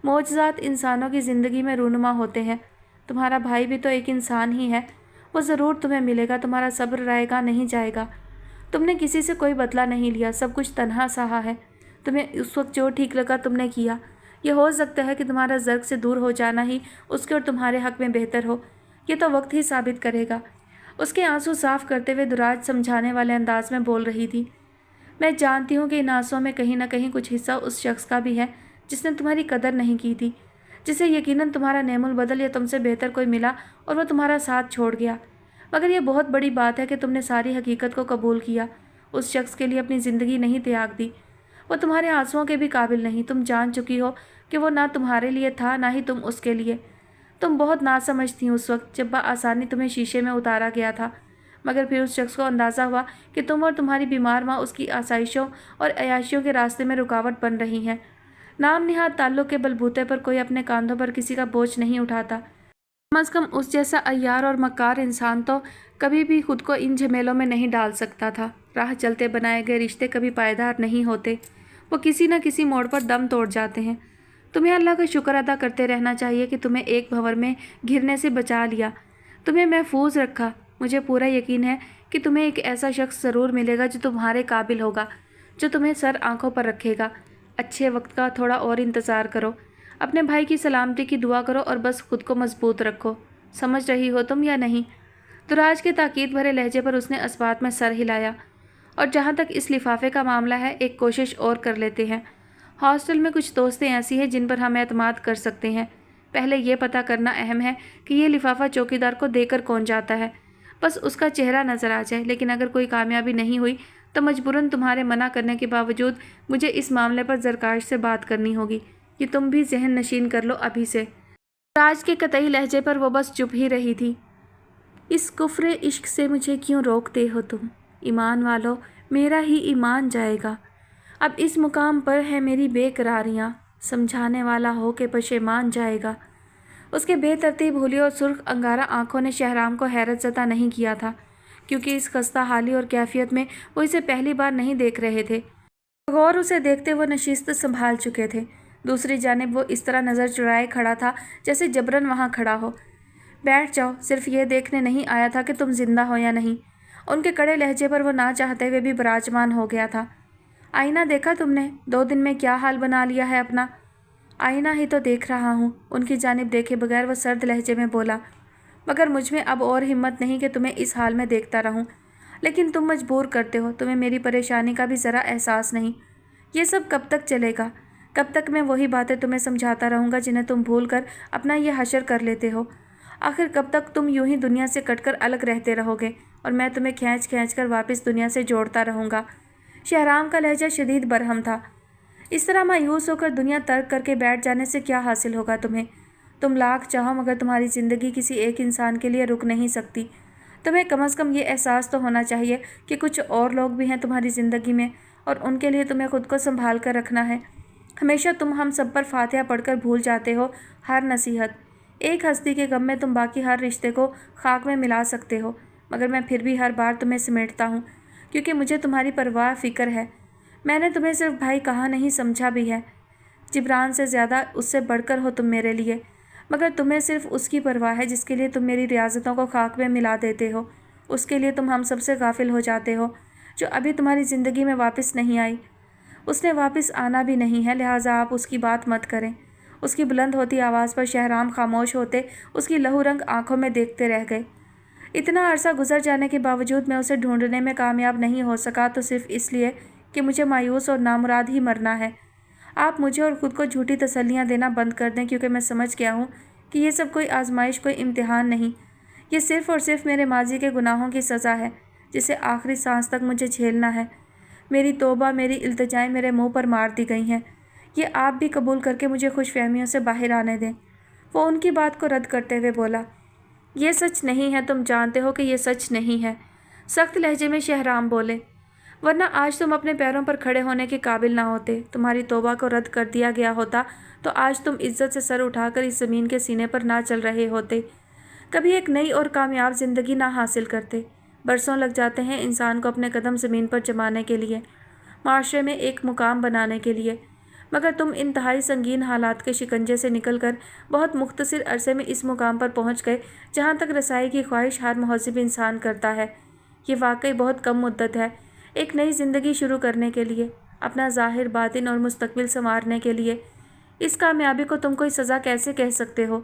मौजज़ात इंसानों की ज़िंदगी में रूनुमा होते हैं। तुम्हारा भाई भी तो एक इंसान ही है, वो ज़रूर तुम्हें मिलेगा। तुम्हारा सब्र रहेगा, नहीं जाएगा। तुमने किसी से कोई बदला नहीं लिया, सब कुछ तन्हा सहा है। तुम्हें उस वक्त जो ठीक लगा तुमने किया। यह हो सकता है कि तुम्हारा ज़र्क से दूर हो जाना ही उसके और तुम्हारे हक़ में बेहतर हो। ये तो वक्त ही साबित करेगा। उसके आंसू साफ करते हुए दुराज समझाने वाले अंदाज में बोल रही थी। मैं जानती हूँ कि इन आंसुओं में कहीं ना कहीं कुछ हिस्सा उस शख्स का भी है जिसने तुम्हारी कदर नहीं की थी, जिसे यकीनन तुम्हारा नेमुल बदल या तुमसे बेहतर कोई मिला और वह तुम्हारा साथ छोड़ गया। मगर यह बहुत बड़ी बात है कि तुमने सारी हकीकत को कबूल किया। उस शख्स के लिए अपनी ज़िंदगी नहीं त्याग दी। वो तुम्हारे आंसुओं के भी काबिल नहीं। तुम जान चुकी हो कि वो ना तुम्हारे लिए था, ना ही तुम उसके लिए। तुम बहुत नासमझ थी उस वक्त जब आसानी तुम्हें शीशे में उतारा गया था, मगर फिर उस शख्स को अंदाज़ा हुआ कि तुम और तुम्हारी बीमार माँ उसकी आसाइशों और अयाशियों के रास्ते में रुकावट बन रही हैं। नाम निहाद ताल्लुक़ के बलबूते पर कोई अपने कंधों पर किसी का बोझ नहीं उठाता। कम अज़ कम उस जैसा अय्यार और मक्कार इंसान तो कभी भी खुद को इन झमेलों में नहीं डाल सकता था। राह चलते बनाए गए रिश्ते कभी पायदार नहीं होते, वो किसी न किसी मोड़ पर दम तोड़ जाते हैं। तुम्हें अल्लाह का शुक्र अदा करते रहना चाहिए कि तुम्हें एक भंवर में घिरने से बचा लिया, तुम्हें महफूज रखा। मुझे पूरा यकीन है कि तुम्हें एक ऐसा शख्स ज़रूर मिलेगा जो तुम्हारे काबिल होगा, जो तुम्हें सर आंखों पर रखेगा। अच्छे वक्त का थोड़ा और इंतज़ार करो, अपने भाई की सलामती की दुआ करो और बस खुद को मजबूत रखो। समझ रही हो तुम या नहीं? तुराज के ताकीद भरे लहजे पर उसने इस्बात में सर हिलाया। और जहाँ तक इस लिफाफे का मामला है, एक कोशिश और कर लेते हैं। हॉस्टल में कुछ दोस्तें ऐसी हैं जिन पर हम एतमाद कर सकते हैं। पहले ये पता करना अहम है कि ये लिफाफा चौकीदार को देकर कौन जाता है। बस उसका चेहरा नज़र आ जाए। लेकिन अगर कोई कामयाबी नहीं हुई तो मजबूरन तुम्हारे मना करने के बावजूद मुझे इस मामले पर ज़रकाश से बात करनी होगी। ये तुम भी जहन नशीन कर लो अभी से। राज के कतई लहजे पर वो बस चुप ही रही थी। इस कुफ्रे इश्क से मुझे क्यों रोकते हो तुम? ईमान वालों, मेरा ही ईमान जाएगा। अब इस मुकाम पर है मेरी बेकरारियाँ, समझाने वाला हो के पशेमान जाएगा। उसके बेतरतीब हुली और सुर्ख अंगारा आंखों ने शहराम को हैरत ज़दा नहीं किया था, क्योंकि इस खस्ता हाली और कैफियत में वो इसे पहली बार नहीं देख रहे थे। गौर उसे देखते वो नशिस्त संभाल चुके थे। दूसरी जानिब वो इस तरह नज़र चुराए खड़ा था जैसे जबरन वहाँ खड़ा हो। बैठ जाओ, सिर्फ ये देखने नहीं आया था कि तुम जिंदा हो या नहीं। उनके कड़े लहजे पर वो ना चाहते हुए भी विराजमान हो गया था। आईना देखा तुमने? 2 दिन में क्या हाल बना लिया है अपना। आईना ही तो देख रहा हूँ, उनकी जानिब देखे बगैर वो सर्द लहजे में बोला। मगर मुझ में अब और हिम्मत नहीं कि तुम्हें इस हाल में देखता रहूँ। लेकिन तुम मजबूर करते हो, तुम्हें मेरी परेशानी का भी ज़रा एहसास नहीं। ये सब कब तक चलेगा? कब तक मैं वही बातें तुम्हें समझाता रहूँगा जिन्हें तुम भूल कर अपना ये हशर कर लेते हो? आखिर कब तक तुम यूं ही दुनिया से कटकर अलग रहते रहोगे और मैं तुम्हें खींच खींच कर वापस दुनिया से जोड़ता रहूँगा? शहराम का लहजा शदीद बरहम था। इस तरह मायूस होकर दुनिया तर्क करके बैठ जाने से क्या हासिल होगा तुम्हें? तुम लाख चाहो मगर तुम्हारी ज़िंदगी किसी एक इंसान के लिए रुक नहीं सकती। तुम्हें कम से कम ये एहसास तो होना चाहिए कि कुछ और लोग भी हैं तुम्हारी ज़िंदगी में और उनके लिए तुम्हें खुद को संभाल कर रखना है। हमेशा तुम हम सब पर फातिहा पढ़कर भूल जाते हो हर नसीहत। एक हस्ती के गम में तुम बाकी हर रिश्ते को खाक में मिला सकते हो, मगर मैं फिर भी हर बार तुम्हें समेटता हूँ, क्योंकि मुझे तुम्हारी परवाह फ़िक्र है। मैंने तुम्हें सिर्फ भाई कहा नहीं, समझा भी है। जिब्रान से ज़्यादा उससे बढ़कर हो तुम मेरे लिए, मगर तुम्हें सिर्फ उसकी परवाह है जिसके लिए तुम मेरी रियाजतों को खाक में मिला देते हो। उसके लिए तुम हम सबसे गाफिल हो जाते हो, जो अभी तुम्हारी ज़िंदगी में वापस नहीं आई। उसने वापस आना भी नहीं है, लिहाजा आप उसकी बात मत करें। उसकी बुलंद होती आवाज़ पर शहराम खामोश होते उसकी लहू रंग आंखों में देखते रह गए। इतना अरसा गुजर जाने के बावजूद मैं उसे ढूंढने में कामयाब नहीं हो सका तो सिर्फ इसलिए कि मुझे मायूस और नामुराद ही मरना है। आप मुझे और ख़ुद को झूठी तसल्लियाँ देना बंद कर दें, क्योंकि मैं समझ गया हूँ कि ये सब कोई आजमाइश, कोई इम्तिहान नहीं। ये सिर्फ़ और सिर्फ मेरे माजी के गुनाहों की सज़ा है जिसे आखिरी सांस तक मुझे झेलना है। मेरी तौबा, मेरी इल्तिजाएं मेरे मुँह पर मार दी गई हैं। ये आप भी कबूल करके मुझे खुशफहमियों से बाहर आने दें। वो उनकी बात को रद्द करते हुए बोला, ये सच नहीं है, तुम जानते हो कि ये सच नहीं है। सख्त लहजे में शहराम बोले, वरना आज तुम अपने पैरों पर खड़े होने के काबिल ना होते। तुम्हारी तौबा को रद्द कर दिया गया होता तो आज तुम इज्जत से सर उठाकर इस ज़मीन के सीने पर ना चल रहे होते, कभी एक नई और कामयाब ज़िंदगी ना हासिल करते। बरसों लग जाते हैं इंसान को अपने कदम ज़मीन पर जमाने के लिए, माशरे में एक मुकाम बनाने के लिए, मगर तुम इंतहाई संगीन हालात के शिकंजे से निकलकर बहुत मुख्तसर अरसे में इस मुकाम पर पहुंच गए जहां तक रसाई की ख्वाहिश हर महज़िब इंसान करता है। ये वाकई बहुत कम मुद्दत है एक नई ज़िंदगी शुरू करने के लिए, अपना ज़ाहिर, बातिन और मुस्तकबिल संवारने के लिए। इस कामयाबी को तुम कोई सज़ा कैसे कह सकते हो?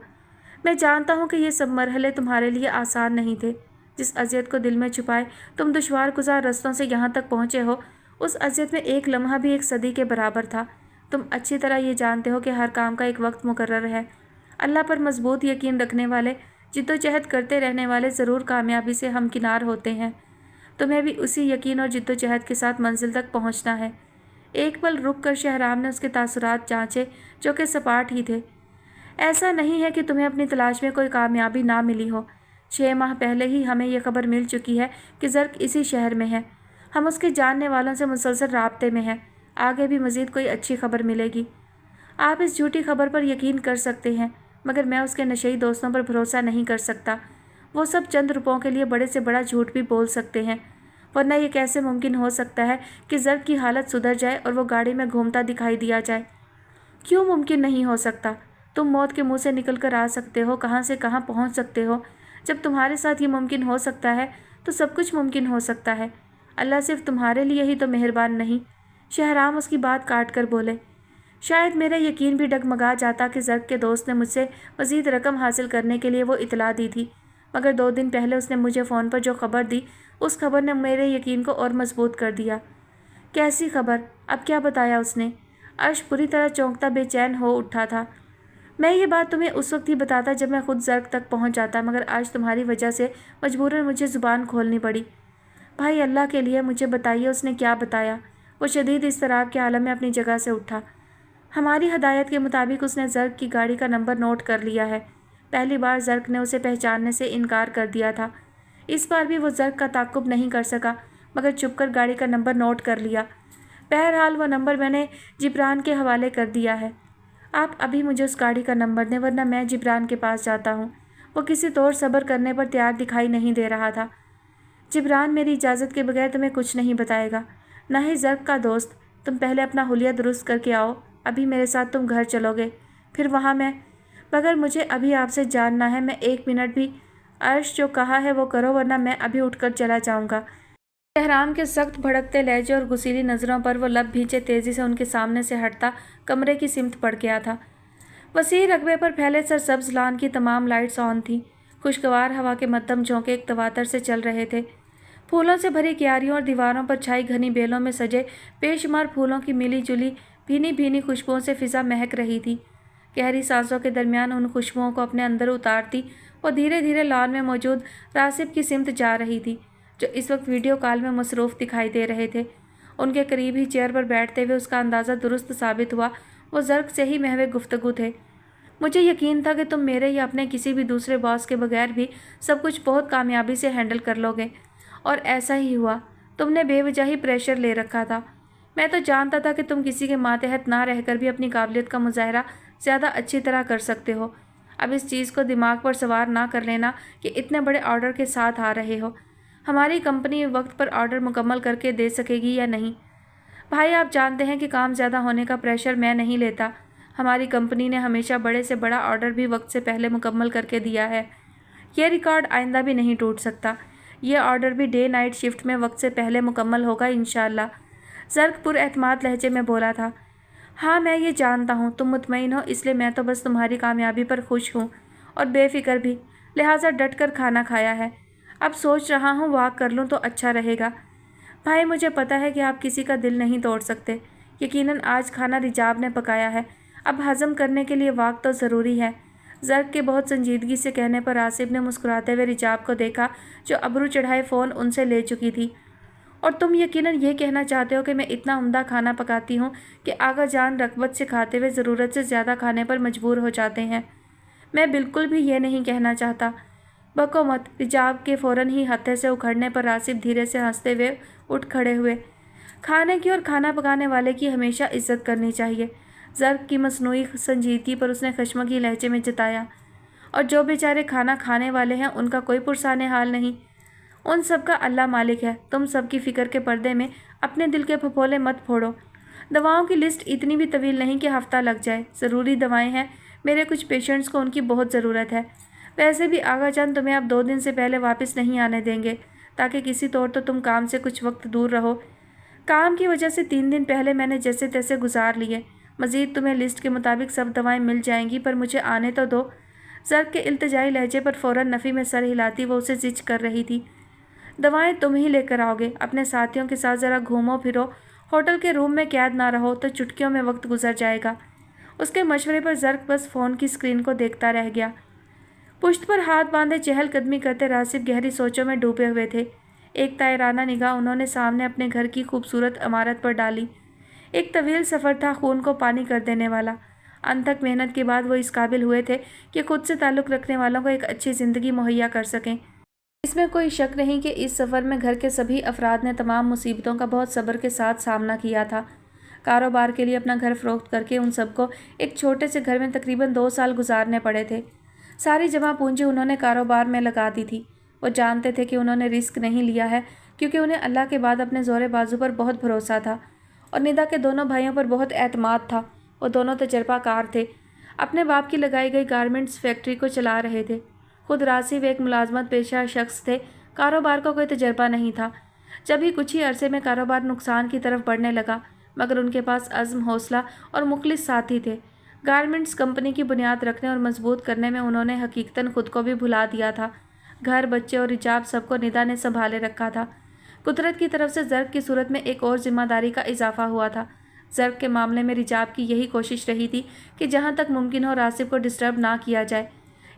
मैं जानता हूँ कि ये सब मरहले तुम्हारे लिए आसान नहीं थे। जिस अज़ियत को दिल में छुपाए तुम दुश्वार गुजार रस्तों से यहाँ तक पहुँचे हो, उस अज़ियत में एक लम्हा भी एक सदी के बराबर था। तुम अच्छी तरह ये जानते हो कि हर काम का एक वक्त मुकर्रर है। अल्लाह पर मजबूत यकीन रखने वाले, जिद्दोजहद करते रहने वाले ज़रूर कामयाबी से हमकिनार होते हैं। तुम्हें भी उसी यकीन और जिद्दोजहद के साथ मंजिल तक पहुंचना है। एक पल रुक कर शहराम ने उसके तासुरात जांचे, जो कि सपाट ही थे। ऐसा नहीं है कि तुम्हें अपनी तलाश में कोई कामयाबी ना मिली हो। 6 माह पहले ही हमें यह खबर मिल चुकी है कि ज़र्क इसी शहर में है। हम उसके जानने वालों से मुसलसल राब्ते में हैं। आगे भी मज़ीद कोई अच्छी खबर मिलेगी। आप इस झूठी खबर पर यकीन कर सकते हैं, मगर मैं उसके नशेई दोस्तों पर भरोसा नहीं कर सकता। वो सब चंद रुपयों के लिए बड़े से बड़ा झूठ भी बोल सकते हैं, वरना ये कैसे मुमकिन हो सकता है कि ज़र्क की हालत सुधर जाए और वो गाड़ी में घूमता दिखाई दिया जाए? क्यों मुमकिन नहीं हो सकता? तुम मौत के मुंह से निकल कर आ सकते हो, कहाँ से कहाँ पहुँच सकते हो। जब तुम्हारे साथ ये मुमकिन हो सकता है तो सब कुछ मुमकिन हो सकता है। अल्लाह सिर्फ तुम्हारे लिए ही तो मेहरबान नहीं। शहराम उसकी बात काट कर बोले, शायद میرا یقین بھی ڈگمگا جاتا کہ زرق کے دوست نے مجھ سے مزید رقم حاصل کرنے کے لیے وہ اطلاع دی تھی، مگر 2 دن پہلے اس نے مجھے فون پر جو خبر دی اس خبر نے میرے یقین کو اور مضبوط کر دیا۔ کیسی خبر؟ اب کیا بتایا اس نے؟ عرش پوری طرح چونکتا بے چین ہو اٹھا تھا۔ میں یہ بات تمہیں اس وقت ہی بتاتا جب میں خود زرق تک پہنچ جاتا، مگر آج تمہاری وجہ سے مجبوراً مجھے زبان کھولنی پڑی۔ بھائی اللہ کے لیے مجھے بتائیے اس نے کیا بتایا؟ وہ شدید اضطراب کے عالم میں اپنی جگہ سے اٹھا۔ ہماری ہدایت کے مطابق اس نے زرق کی گاڑی کا نمبر نوٹ کر لیا ہے۔ پہلی بار زرق نے اسے پہچاننے سے انکار کر دیا تھا، اس بار بھی وہ زرق کا تعاقب نہیں کر سکا مگر چھپ کر گاڑی کا نمبر نوٹ کر لیا۔ بہرحال وہ نمبر میں نے جبران کے حوالے کر دیا ہے۔ آپ ابھی مجھے اس گاڑی کا نمبر دیں ورنہ میں جبران کے پاس جاتا ہوں۔ وہ کسی طور صبر کرنے پر تیار دکھائی نہیں دے رہا تھا۔ جبران میری اجازت کے بغیر تمہیں کچھ نہیں بتائے گا، نہ ہی زرق کا دوست۔ تم پہلے اپنا حلیہ درست کر کے آؤ، ابھی میرے ساتھ تم گھر چلو گے، پھر وہاں میں مگر مجھے ابھی آپ سے جاننا ہے، میں 1 منٹ بھی۔ عرش جو کہا ہے وہ کرو ورنہ میں ابھی اٹھ کر چلا جاؤں گا۔ بہرام کے سخت بھڑکتے لہجے اور غصیلی نظروں پر وہ لب بھینچے تیزی سے ان کے سامنے سے ہٹتا کمرے کی سمت پڑ گیا تھا۔ وسیع رقبے پر پھیلے سرسبز لان کی تمام لائٹس آن تھیں۔ خوشگوار ہوا کے مدھم جھونکے ایک تواتر سے چل رہے تھے۔ پھولوں سے بھری کیاریوں اور دیواروں پر چھائی گھنی بیلوں میں سجے بے شمار پھولوں کی ملی جلی بھینی بھینی خوشبوؤں سے فضا مہک رہی تھی۔ گہری سانسوں کے درمیان ان خوشبوؤں کو اپنے اندر اتارتی وہ دھیرے دھیرے لان میں موجود راسب کی سمت جا رہی تھی، جو اس وقت ویڈیو کال میں مصروف دکھائی دے رہے تھے۔ ان کے قریب ہی چیئر پر بیٹھتے ہوئے اس کا اندازہ درست ثابت ہوا، وہ زرق سے ہی محو گفتگو تھے۔ مجھے یقین تھا کہ تم میرے یا اپنے کسی بھی دوسرے باس کے بغیر بھی سب کچھ بہت کامیابی سے ہینڈل کر لو گے، اور ایسا ہی ہوا۔ تم نے بے وجہ ہی پریشر لے رکھا تھا۔ میں تو جانتا تھا کہ تم کسی کے ماتحت نہ رہ کر بھی اپنی قابلیت کا مظاہرہ زیادہ اچھی طرح کر سکتے ہو۔ اب اس چیز کو دماغ پر سوار نہ کر لینا کہ اتنے بڑے آرڈر کے ساتھ آ رہے ہو، ہماری کمپنی وقت پر آرڈر مکمل کر کے دے سکے گی یا نہیں۔ بھائی آپ جانتے ہیں کہ کام زیادہ ہونے کا پریشر میں نہیں لیتا۔ ہماری کمپنی نے ہمیشہ بڑے سے بڑا آرڈر بھی وقت سے پہلے مکمل کر کے دیا ہے۔ یہ ریکارڈ آئندہ بھی نہیں ٹوٹ سکتا۔ یہ آرڈر بھی ڈے نائٹ شفٹ میں وقت سے پہلے مکمل ہوگا انشاءاللہ۔ زرق پر اعتماد لہجے میں بولا تھا۔ ہاں میں یہ جانتا ہوں، تم مطمئن ہو، اس لیے میں تو بس تمہاری کامیابی پر خوش ہوں اور بے فکر بھی، لہٰذا ڈٹ کر کھانا کھایا ہے۔ اب سوچ رہا ہوں واک کر لوں تو اچھا رہے گا۔ بھائی مجھے پتہ ہے کہ آپ کسی کا دل نہیں توڑ سکتے، یقیناً آج کھانا رجاب نے پکایا ہے، اب ہضم کرنے کے لیے واک تو ضروری ہے۔ زرق کے بہت سنجیدگی سے کہنے پر آصف نے مسکراتے ہوئے رجاب کو دیکھا جو ابرو چڑھائے فون ان سے لے چکی تھی۔ اور تم یقیناً یہ کہنا چاہتے ہو کہ میں اتنا عمدہ کھانا پکاتی ہوں کہ آغا جان رغبت سے کھاتے ہوئے ضرورت سے زیادہ کھانے پر مجبور ہو جاتے ہیں؟ میں بالکل بھی یہ نہیں کہنا چاہتا۔ بکو مت۔ رجاب کے فوراً ہی ہتھے سے اکھڑنے پر آصف دھیرے سے ہنستے ہوئے اٹھ کھڑے ہوئے۔ کھانے کی اور کھانا پکانے والے کی ہمیشہ عزت کرنی چاہیے، زرق کی مصنوعی سنجیدگی پر اس نے خشمگی لہجے میں جتایا۔ اور جو بیچارے کھانا کھانے والے ہیں ان کا کوئی پرسان حال نہیں، ان سب کا اللہ مالک ہے۔ تم سب کی فکر کے پردے میں اپنے دل کے پھپھولے مت پھوڑو۔ دواؤں کی لسٹ اتنی بھی طویل نہیں کہ ہفتہ لگ جائے، ضروری دوائیں ہیں، میرے کچھ پیشنٹس کو ان کی بہت ضرورت ہے۔ ویسے بھی آغا جان تمہیں اب 2 دن سے پہلے واپس نہیں آنے دیں گے، تاکہ کسی طور تو تم کام سے کچھ وقت دور رہو۔ کام کی وجہ سے 3 دن پہلے میں نے جیسے تیسے گزار لیے، مزید تمہیں لسٹ کے مطابق سب دوائیں مل جائیں گی، پر مجھے آنے تو دو۔ زرق کے التجائی لہجے پر فوراً نفی میں سر ہلاتی وہ اسے زج کر رہی تھی۔ دوائیں تم ہی لے کر آؤ گے، اپنے ساتھیوں کے ساتھ ذرا گھومو پھرو، ہوٹل کے روم میں قید نہ رہو تو چٹکیوں میں وقت گزر جائے گا۔ اس کے مشورے پر زرق بس فون کی اسکرین کو دیکھتا رہ گیا۔ پشت پر ہاتھ باندھے چہل قدمی کرتے راسب گہری سوچوں میں ڈوبے ہوئے تھے۔ ایک طائرانہ نگاہ انہوں نے سامنے اپنے گھر کی خوبصورت عمارت پر ڈالی۔ ایک طویل سفر تھا خون کو پانی کر دینے والا۔ انتھک محنت کے بعد وہ اس قابل ہوئے تھے کہ خود سے تعلق رکھنے والوں کو ایک اچھی زندگی مہیا کر سکیں۔ اس میں کوئی شک نہیں کہ اس سفر میں گھر کے سبھی افراد نے تمام مصیبتوں کا بہت صبر کے ساتھ سامنا کیا تھا۔ کاروبار کے لیے اپنا گھر فروخت کر کے ان سب کو ایک چھوٹے سے گھر میں تقریباً 2 سال گزارنے پڑے تھے۔ ساری جمع پونجی انہوں نے کاروبار میں لگا دی تھی۔ وہ جانتے تھے کہ انہوں نے رسک نہیں لیا ہے، کیونکہ انہیں اللہ کے بعد اپنے زور بازو پر بہت بھروسہ تھا، اور ندا کے دونوں بھائیوں پر بہت اعتماد تھا۔ وہ دونوں تجربہ کار تھے، اپنے باپ کی لگائی گئی گارمنٹس فیکٹری کو چلا رہے تھے۔ خود راسب ایک ملازمت پیشہ شخص تھے، کاروبار کا کوئی تجربہ نہیں تھا۔ جب ہی کچھ ہی عرصے میں کاروبار نقصان کی طرف بڑھنے لگا، मगर उनके पास अज़्म, हौसला और मुखलिस साथी थे। गारमेंट्स कंपनी की बुनियाद रखने और मजबूत करने में उन्होंने हकीकतन खुद को भी भुला दिया था। घर, बच्चे और रिजाब सबको निदा ने संभाले रखा था। कुदरत की तरफ से ज़र्क की सूरत में एक और जिम्मेदारी का इजाफा हुआ था। ज़र्क के मामले में रिजाब की यही कोशिश रही थी कि जहाँ तक मुमकिन हो रासिब को डिस्टर्ब ना किया जाए।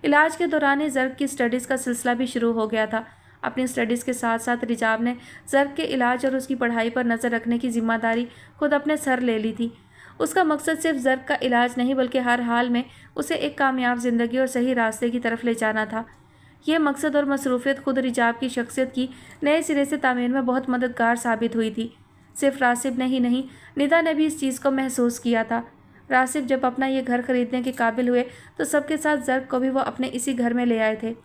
इलाज के दौरान ही ज़र्क की स्टडीज़ का सिलसिला भी शुरू हो गया था। अपनी स्टडीज़ के साथ साथ रिजाब ने ज़र्क के इलाज और उसकी पढ़ाई पर नज़र रखने की जिम्मेदारी खुद अपने सर ले ली थी। उसका मकसद सिर्फ ज़र्क का इलाज नहीं बल्कि हर हाल में उसे एक कामयाब ज़िंदगी और सही रास्ते की तरफ ले जाना था। ये मकसद और मसरूफ़ियत खुद रिजाब की शख्सियत की नए सिरे से तामीर में बहुत मददगार साबित हुई थी। सिर्फ रासिब ने ही नहीं, निदा ने भी इस चीज़ को महसूस किया था। रासिब जब अपना ये घर खरीदने के काबिल हुए तो सबके साथ ज़र्क को भी वो अपने इसी घर में ले आए थे।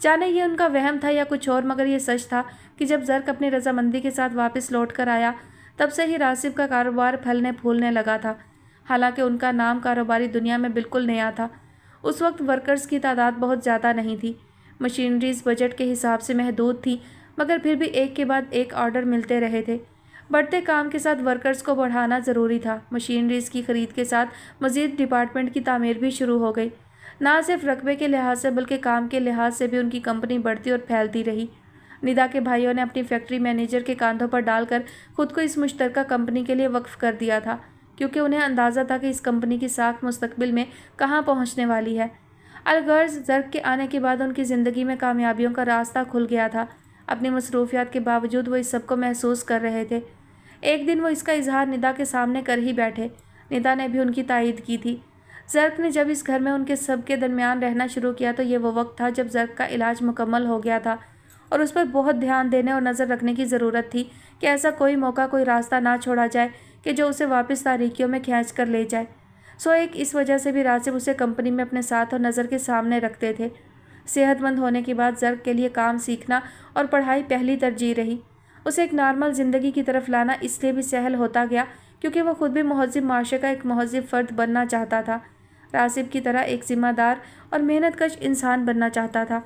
जाने ये उनका वहम था या कुछ और, मगर ये सच था कि जब ज़र्क अपनी रजामंदी के साथ वापस लौट कर आया तब से ही रासिब का कारोबार फलने फूलने लगा था। हालांकि उनका नाम कारोबारी दुनिया में बिल्कुल नया था। उस वक्त वर्कर्स की तादाद बहुत ज़्यादा नहीं थी। मशीनरीज बजट के हिसाब से महदूद थी, मगर फिर भी एक के बाद एक ऑर्डर मिलते रहे थे। बढ़ते काम के साथ वर्कर्स को बढ़ाना ज़रूरी था। मशीनरीज की ख़रीद के साथ मज़ीद डिपार्टमेंट की तामीर भी शुरू हो गई। ना सिर्फ रकबे के लिहाज से बल्कि काम के लिहाज से भी उनकी कंपनी बढ़ती और फैलती रही। निदा के भाइयों ने अपनी फैक्ट्री मैनेजर के कांधों पर डालकर खुद को इस मुश्तरका कंपनी के लिए वक्फ कर दिया था, क्योंकि उन्हें अंदाज़ा था कि इस कंपनी की साख मुस्तकबिल में कहाँ पहुँचने वाली है। अलगर्ज ज़र्क के आने के बाद उनकी ज़िंदगी में कामयाबियों का रास्ता खुल गया था। अपनी मसरूफियात के बावजूद वो इस सब को महसूस कर रहे थे। एक दिन वो इसका इजहार निदा के सामने कर ही बैठे। निदा ने भी उनकी तायीद की थी। ज़र्क ने जब इस घर में उनके सब के दरमियान रहना शुरू किया तो ये वो वक्त था जब ज़र्क का इलाज मुकम्मल हो गया था और उस पर बहुत ध्यान देने और नज़र रखने की ज़रूरत थी कि ऐसा कोई मौका, कोई रास्ता ना छोड़ा जाए कि जो उसे वापस तारीकियों में खींच कर ले जाए। सो एक इस वजह से भी रासिब उसे कंपनी में अपने साथ और नज़र के सामने रखते थे। सेहतमंद होने के बाद ज़र्क के लिए काम सीखना और पढ़ाई पहली तरजीह रही। उसे एक नॉर्मल ज़िंदगी की तरफ लाना इसलिए भी सहल होता गया क्योंकि वह खुद भी महज़ब माशरे का एक महज़ब फ़र्द बनना चाहता था। रासिब की तरह एक ज़िम्मेदार और मेहनतकश इंसान बनना चाहता था।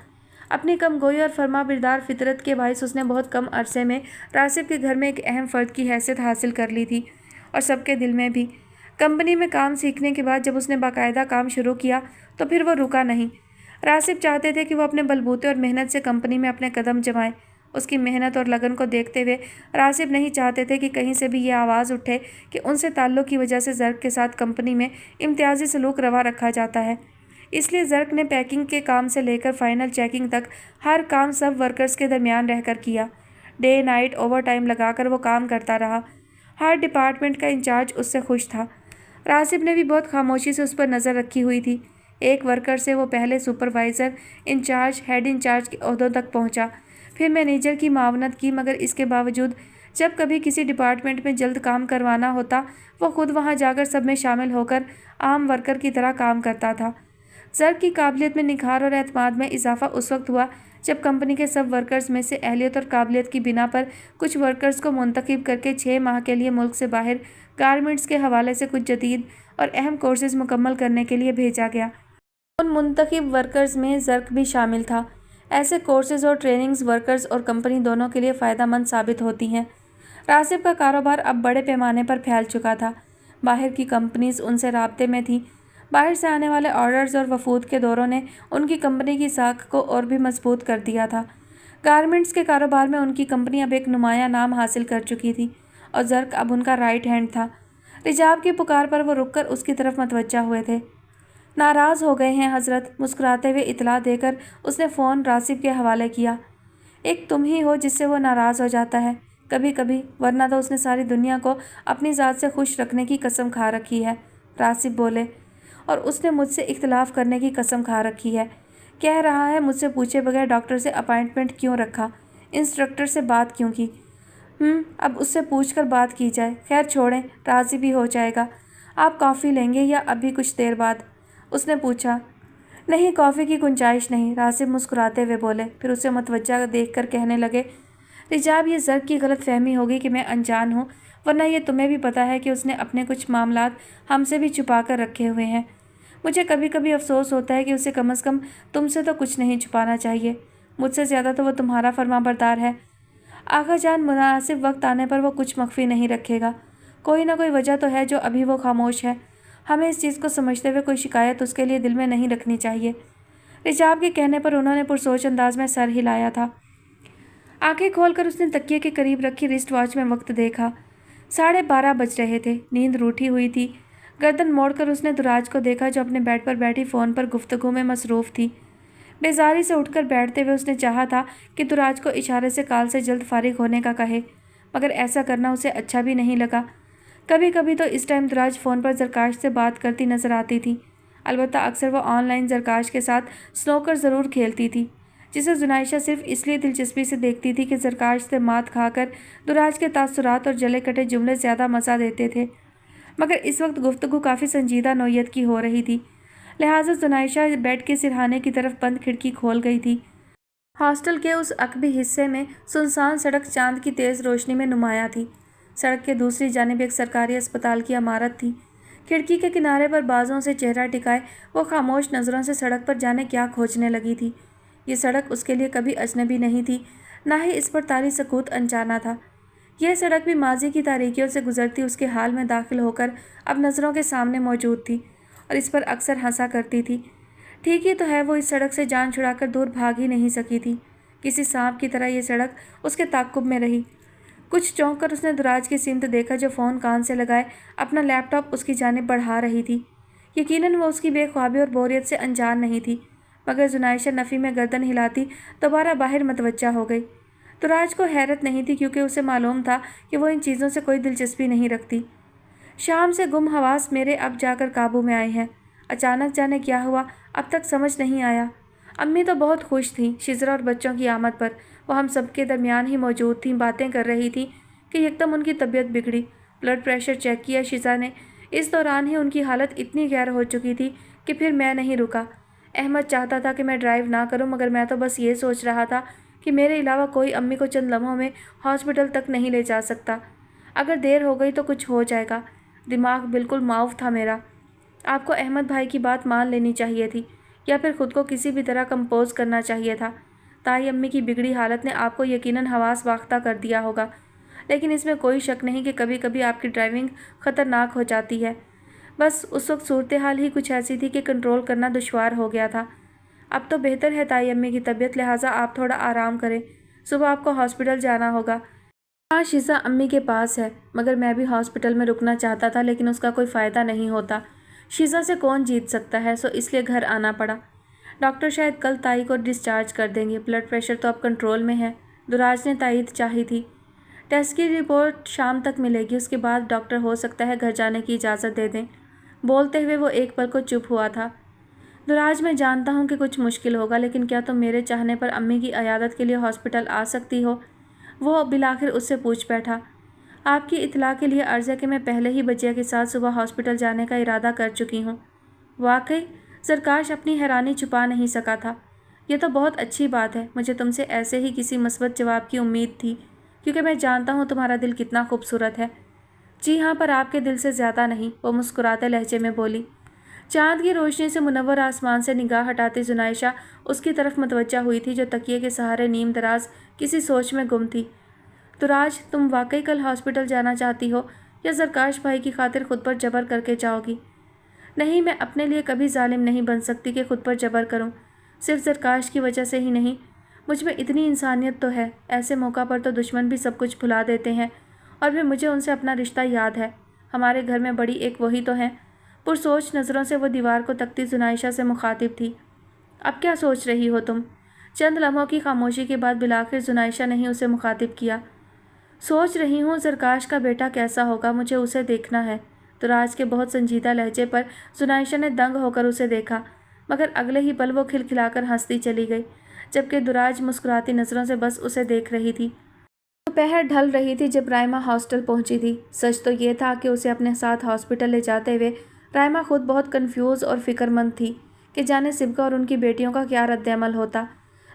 अपनी कमगोई और फरमाबरदार फितरत के बायस उसने बहुत कम अरसे में रासिब के घर में एक अहम फ़र्द की हैसियत हासिल कर ली थी और सबके दिल में भी। कंपनी में काम सीखने के बाद जब उसने बाकायदा काम शुरू किया तो फिर वो रुका नहीं। रासिब चाहते थे कि वो अपने बलबूते और मेहनत से कंपनी में अपने कदम जमाए। उसकी मेहनत और लगन को देखते हुए रासिब नहीं चाहते थे कि कहीं से भी ये आवाज़ उठे कि उनसे ताल्लुक़ की वजह से ज़र्क के साथ कंपनी में इम्तियाज़ी सलूक रवा रखा जाता है। इसलिए ज़र्क ने पैकिंग के काम से लेकर फाइनल चेकिंग तक हर काम सब वर्कर्स के दरमियान रहकर किया। डे नाइट ओवर टाइम लगाकर वो काम करता रहा। हर डिपार्टमेंट का इंचार्ज उससे खुश था। रासिब ने भी बहुत खामोशी से उस पर नज़र रखी हुई थी। एक वर्कर से वो पहले सुपरवाइज़र, इंचार्ज, हेड इंचार्ज के ओहदों तक पहुंचा, फिर मैनेजर की मावनत की, मगर इसके बावजूद जब कभी किसी डिपार्टमेंट में जल्द काम करवाना होता वो खुद वहां जाकर सब में शामिल होकर आम वर्कर की तरह काम करता था। ज़र्क की काबिलियत में निखार और एतमाद में इजाफा उस वक्त हुआ जब कंपनी के सब वर्कर्स में से अहलियत और काबिलियत की बिना पर कुछ वर्कर्स को मुंतखब करके 6 माह के लिए मुल्क से बाहर गारमेंट्स के हवाले से कुछ जदीद और अहम कोर्सेज़ मुकम्मल करने के लिए भेजा गया। उन मुंतखब वर्कर्स में ज़र्क भी शामिल था। ऐसे कोर्सेज़ और ट्रेनिंग्स वर्कर्स और कंपनी दोनों के लिए फ़ायदेमंद साबित होती हैं। रासिब का कारोबार अब बड़े पैमाने पर फैल चुका था। बाहर की कंपनीज उनसे राब्ते में थीं। बाहर से आने वाले ऑर्डर्स और वफूद के दौरों ने उनकी कंपनी की साख को और भी मजबूत कर दिया था। गारमेंट्स के कारोबार में उनकी कंपनी अब एक नुमाया नाम हासिल कर चुकी थी और ज़र्क अब उनका राइट हैंड था। रिजाब की पुकार पर वो रुककर उसकी तरफ मतवज्जा हुए थे। नाराज़ हो गए हैं हज़रत, मुस्कुराते हुए इतला देकर उसने फ़ोन रासिब के हवाले किया। एक तुम ही हो जिससे वो नाराज़ हो जाता है कभी कभी, वरना तो उसने सारी दुनिया को अपनी ज़ात से खुश रखने की कसम खा रखी है। रासिब बोले, और उसने मुझसे इख्तिलाफ़ करने की कसम खा रखी है। कह रहा है मुझसे पूछे बगैर डॉक्टर से अपॉइंटमेंट क्यों रखा, इंस्ट्रक्टर से बात क्यों की। अब उससे पूछकर बात की जाए। खैर छोड़ें, राज़ी भी हो जाएगा। आप कॉफ़ी लेंगे या अभी कुछ देर बाद, उसने पूछा। नहीं, कॉफ़ी की गुंजाइश नहीं, रासिब मुस्कुराते हुए बोले। फिर उसे मतवज्जा देखकर कहने लगे, रिजाब, ये ज़र्क की गलत फहमी होगी कि मैं अनजान हूँ, वरना ये तुम्हें भी पता है कि उसने अपने कुछ मामलात हमसे भी छुपा कर रखे हुए हैं। मुझे कभी कभी अफसोस होता है कि उसे कम से कम तुमसे तो कुछ नहीं छुपाना चाहिए। मुझसे ज़्यादा तो वो तुम्हारा फरमाबरदार है। आगा जान, मुनासिब वक्त आने पर वो कुछ मख्फी नहीं रखेगा। कोई ना कोई वजह तो है जो अभी वो खामोश है। हमें इस चीज़ को समझते हुए कोई शिकायत उसके लिए दिल में नहीं रखनी चाहिए। रिजाब के कहने पर उन्होंने पुरसोच अंदाज में सर हिलाया था। आंखें खोलकर उसने तकिए के करीब रखी रिस्ट वॉच में वक्त देखा। 12:30 बज रहे थे। नींद रूठी हुई थी। गर्दन मोड़कर उसने दुराज को देखा जो अपने बेड पर बैठी फ़ोन पर गुफ्तगू में मसरूफ़ थी। बेजारी से उठकर बैठते हुए उसने चाहा था कि दुराज को इशारे से कॉल से जल्द फारिग होने का कहे, मगर ऐसा करना उसे अच्छा भी नहीं लगा। कभी कभी तो इस टाइम दुराज फ़ोन पर जरकाश से बात करती नजर आती थी। अलबत्ता अक्सर वो ऑनलाइन जरकाश के साथ स्नोकर ज़रूर खेलती थी, जिसे जुनाइशा सिर्फ इसलिए दिलचस्पी से देखती थी कि जरकाश से मात खाकर दुराज के तासुरात और जले कटे जुमले ज़्यादा मज़ा देते थे। मगर इस वक्त गुफ्तगू काफ़ी संजीदा नौयत की हो रही थी, लिहाजा जुनाइशा बेड के सिरहाने की तरफ बंद खिड़की खोल गई थी। हॉस्टल के उस अकबी हिस्से में सुनसान सड़क चांद की तेज़ रोशनी में नुमाया थी। सड़क के दूसरी जानिब एक सरकारी अस्पताल की इमारत थी। खिड़की के किनारे पर बाजुओं से चेहरा टिकाए वो खामोश नज़रों से सड़क पर जाने क्या खोजने लगी थी। ये सड़क उसके लिए कभी अजनबी नहीं थी, ना ही इस पर तारी सकूत अनजाना था। यह सड़क भी माजी की तारीकियों से गुजरती उसके हाल में दाखिल होकर अब नज़रों के सामने मौजूद थी और इस पर अक्सर हंसा करती थी। ठीक ही तो है, वो इस सड़क से जान छुड़ाकर दूर भाग ही नहीं सकी थी। किसी सांप की तरह ये सड़क उसके ताक़ुब में रही। कुछ चौंक कर उसने दुराज की सिमत देखा जो फ़ोन कान से लगाए अपना लैपटॉप उसकी जानिब बढ़ा रही थी। यकीनन वो उसकी बेख्वाबी और बोरियत से अनजान नहीं थी, मगर जुनाइशा नफ़ी में गर्दन हिलाती दोबारा बाहर मतवज्जा हो गई। दुराज को हैरत नहीं थी, क्योंकि उसे मालूम था कि वो इन चीज़ों से कोई दिलचस्पी नहीं रखती। शाम से गुम हवास मेरे अब जाकर काबू में आए हैं। अचानक जाने क्या हुआ, अब तक समझ नहीं आया। अम्मी तो बहुत खुश थीं शिजरा और बच्चों की आमद पर। वो हम सबके दरमियान ही मौजूद थीं, बातें कर रही थी कि यकदम उनकी तबीयत बिगड़ी। ब्लड प्रेशर चेक किया शिजा ने। इस दौरान ही उनकी हालत इतनी गैर हो चुकी थी कि फिर मैं नहीं रुका। अहमद चाहता था कि मैं ड्राइव ना करूं, मगर मैं तो बस ये सोच रहा था कि मेरे अलावा कोई अम्मी को चंद लम्हों में हॉस्पिटल तक नहीं ले जा सकता। अगर देर हो गई तो कुछ हो जाएगा। दिमाग बिल्कुल माउफ था मेरा। आपको अहमद भाई की बात मान लेनी चाहिए थी, या फिर खुद को किसी भी तरह कंपोज करना चाहिए था। ताई अम्मी की बिगड़ी हालत ने आपको यकीनन हवास बाख्ता कर दिया होगा, लेकिन इसमें कोई शक नहीं कि कभी कभी आपकी ड्राइविंग ख़तरनाक हो जाती है। बस उस वक्त सूरत हाल ही कुछ ऐसी थी कि कंट्रोल करना दुश्वार हो गया था। अब तो बेहतर है ताई अम्मी की तबीयत, लिहाजा आप थोड़ा आराम करें। सुबह आपको हॉस्पिटल जाना होगा। हाँ, शीज़ा अम्मी के पास है, मगर मैं भी हॉस्पिटल में रुकना चाहता था, लेकिन उसका कोई फ़ायदा नहीं होता। शीज़ा से कौन जीत सकता है, सो इसलिए घर आना पड़ा। डॉक्टर शायद कल ताई को डिस्चार्ज कर देंगे। ब्लड प्रेशर तो अब कंट्रोल में है। दुराज ने तायद चाही थी। टेस्ट की रिपोर्ट शाम तक मिलेगी, उसके बाद डॉक्टर हो सकता है घर जाने की इजाज़त दे दें। बोलते हुए वो एक पल को चुप हुआ था। दुराज, मैं जानता हूँ कि कुछ मुश्किल होगा, लेकिन क्या तुम मेरे चाहने पर अम्मी की अयादत के लिए हॉस्पिटल आ सकती हो? वो बिलाखिर उससे पूछ बैठा। आपकी इत्तला के लिए अर्ज़ है कि मैं पहले ही बजिया के साथ सुबह हॉस्पिटल जाने का इरादा कर चुकी हूँ। वाकई? जरकाश अपनी हैरानी छुपा नहीं सका था। यह तो बहुत अच्छी बात है। मुझे तुमसे ऐसे ही किसी मस्बत जवाब की उम्मीद थी, क्योंकि मैं जानता हूँ तुम्हारा दिल कितना खूबसूरत है। जी हाँ, पर आपके दिल से ज़्यादा नहीं, वो मुस्कुराते लहजे में बोली। चाँद की रोशनी से मुनव्वर आसमान से निगाह हटाती जुनाइशा उसकी तरफ मतवज्जा हुई थी, जो तकिए के सहारे नीम दराज किसी सोच में गुम थी। दुराज, तुम वाकई कल हॉस्पिटल जाना चाहती हो, या जरकाश भाई की खातिर खुद पर जबर करके जाओगी? नहीं, मैं अपने लिए कभी जालिम नहीं बन सकती कि खुद पर जबर करूं। सिर्फ जरकाश की वजह से ही नहीं, मुझ में इतनी इंसानियत तो है। ऐसे मौका पर तो दुश्मन भी सब कुछ भुला देते हैं, और फिर मुझे उनसे अपना रिश्ता याद है। हमारे घर में बड़ी एक वही तो हैं। पुरसोच नज़रों से वो दीवार को तकती जुनाइशा से मुखातिब थी। अब क्या सोच रही हो तुम? चंद लम्हों की खामोशी के बाद बिलाखिर जुनाइशा ने ही उसे मुखातिब किया। सोच रही हूँ जरकाश का बेटा कैसा होगा, मुझे उसे देखना है। दुराज के बहुत संजीदा लहजे पर जुनाइशा ने दंग होकर उसे देखा, मगर अगले ही पल वो खिलखिलाकर हंसती चली गई, जबकि दुराज मुस्कुराती नज़रों से बस उसे देख रही थी। दोपहर ढल रही थी जब राइमा हॉस्टल पहुंची थी। सच तो ये था कि उसे अपने साथ हॉस्पिटल ले जाते हुए राइमा खुद बहुत कन्फ्यूज़ और फिक्रमंद थी कि जाने सिबका और उनकी बेटियों का क्या रद्द-ए-अमल होता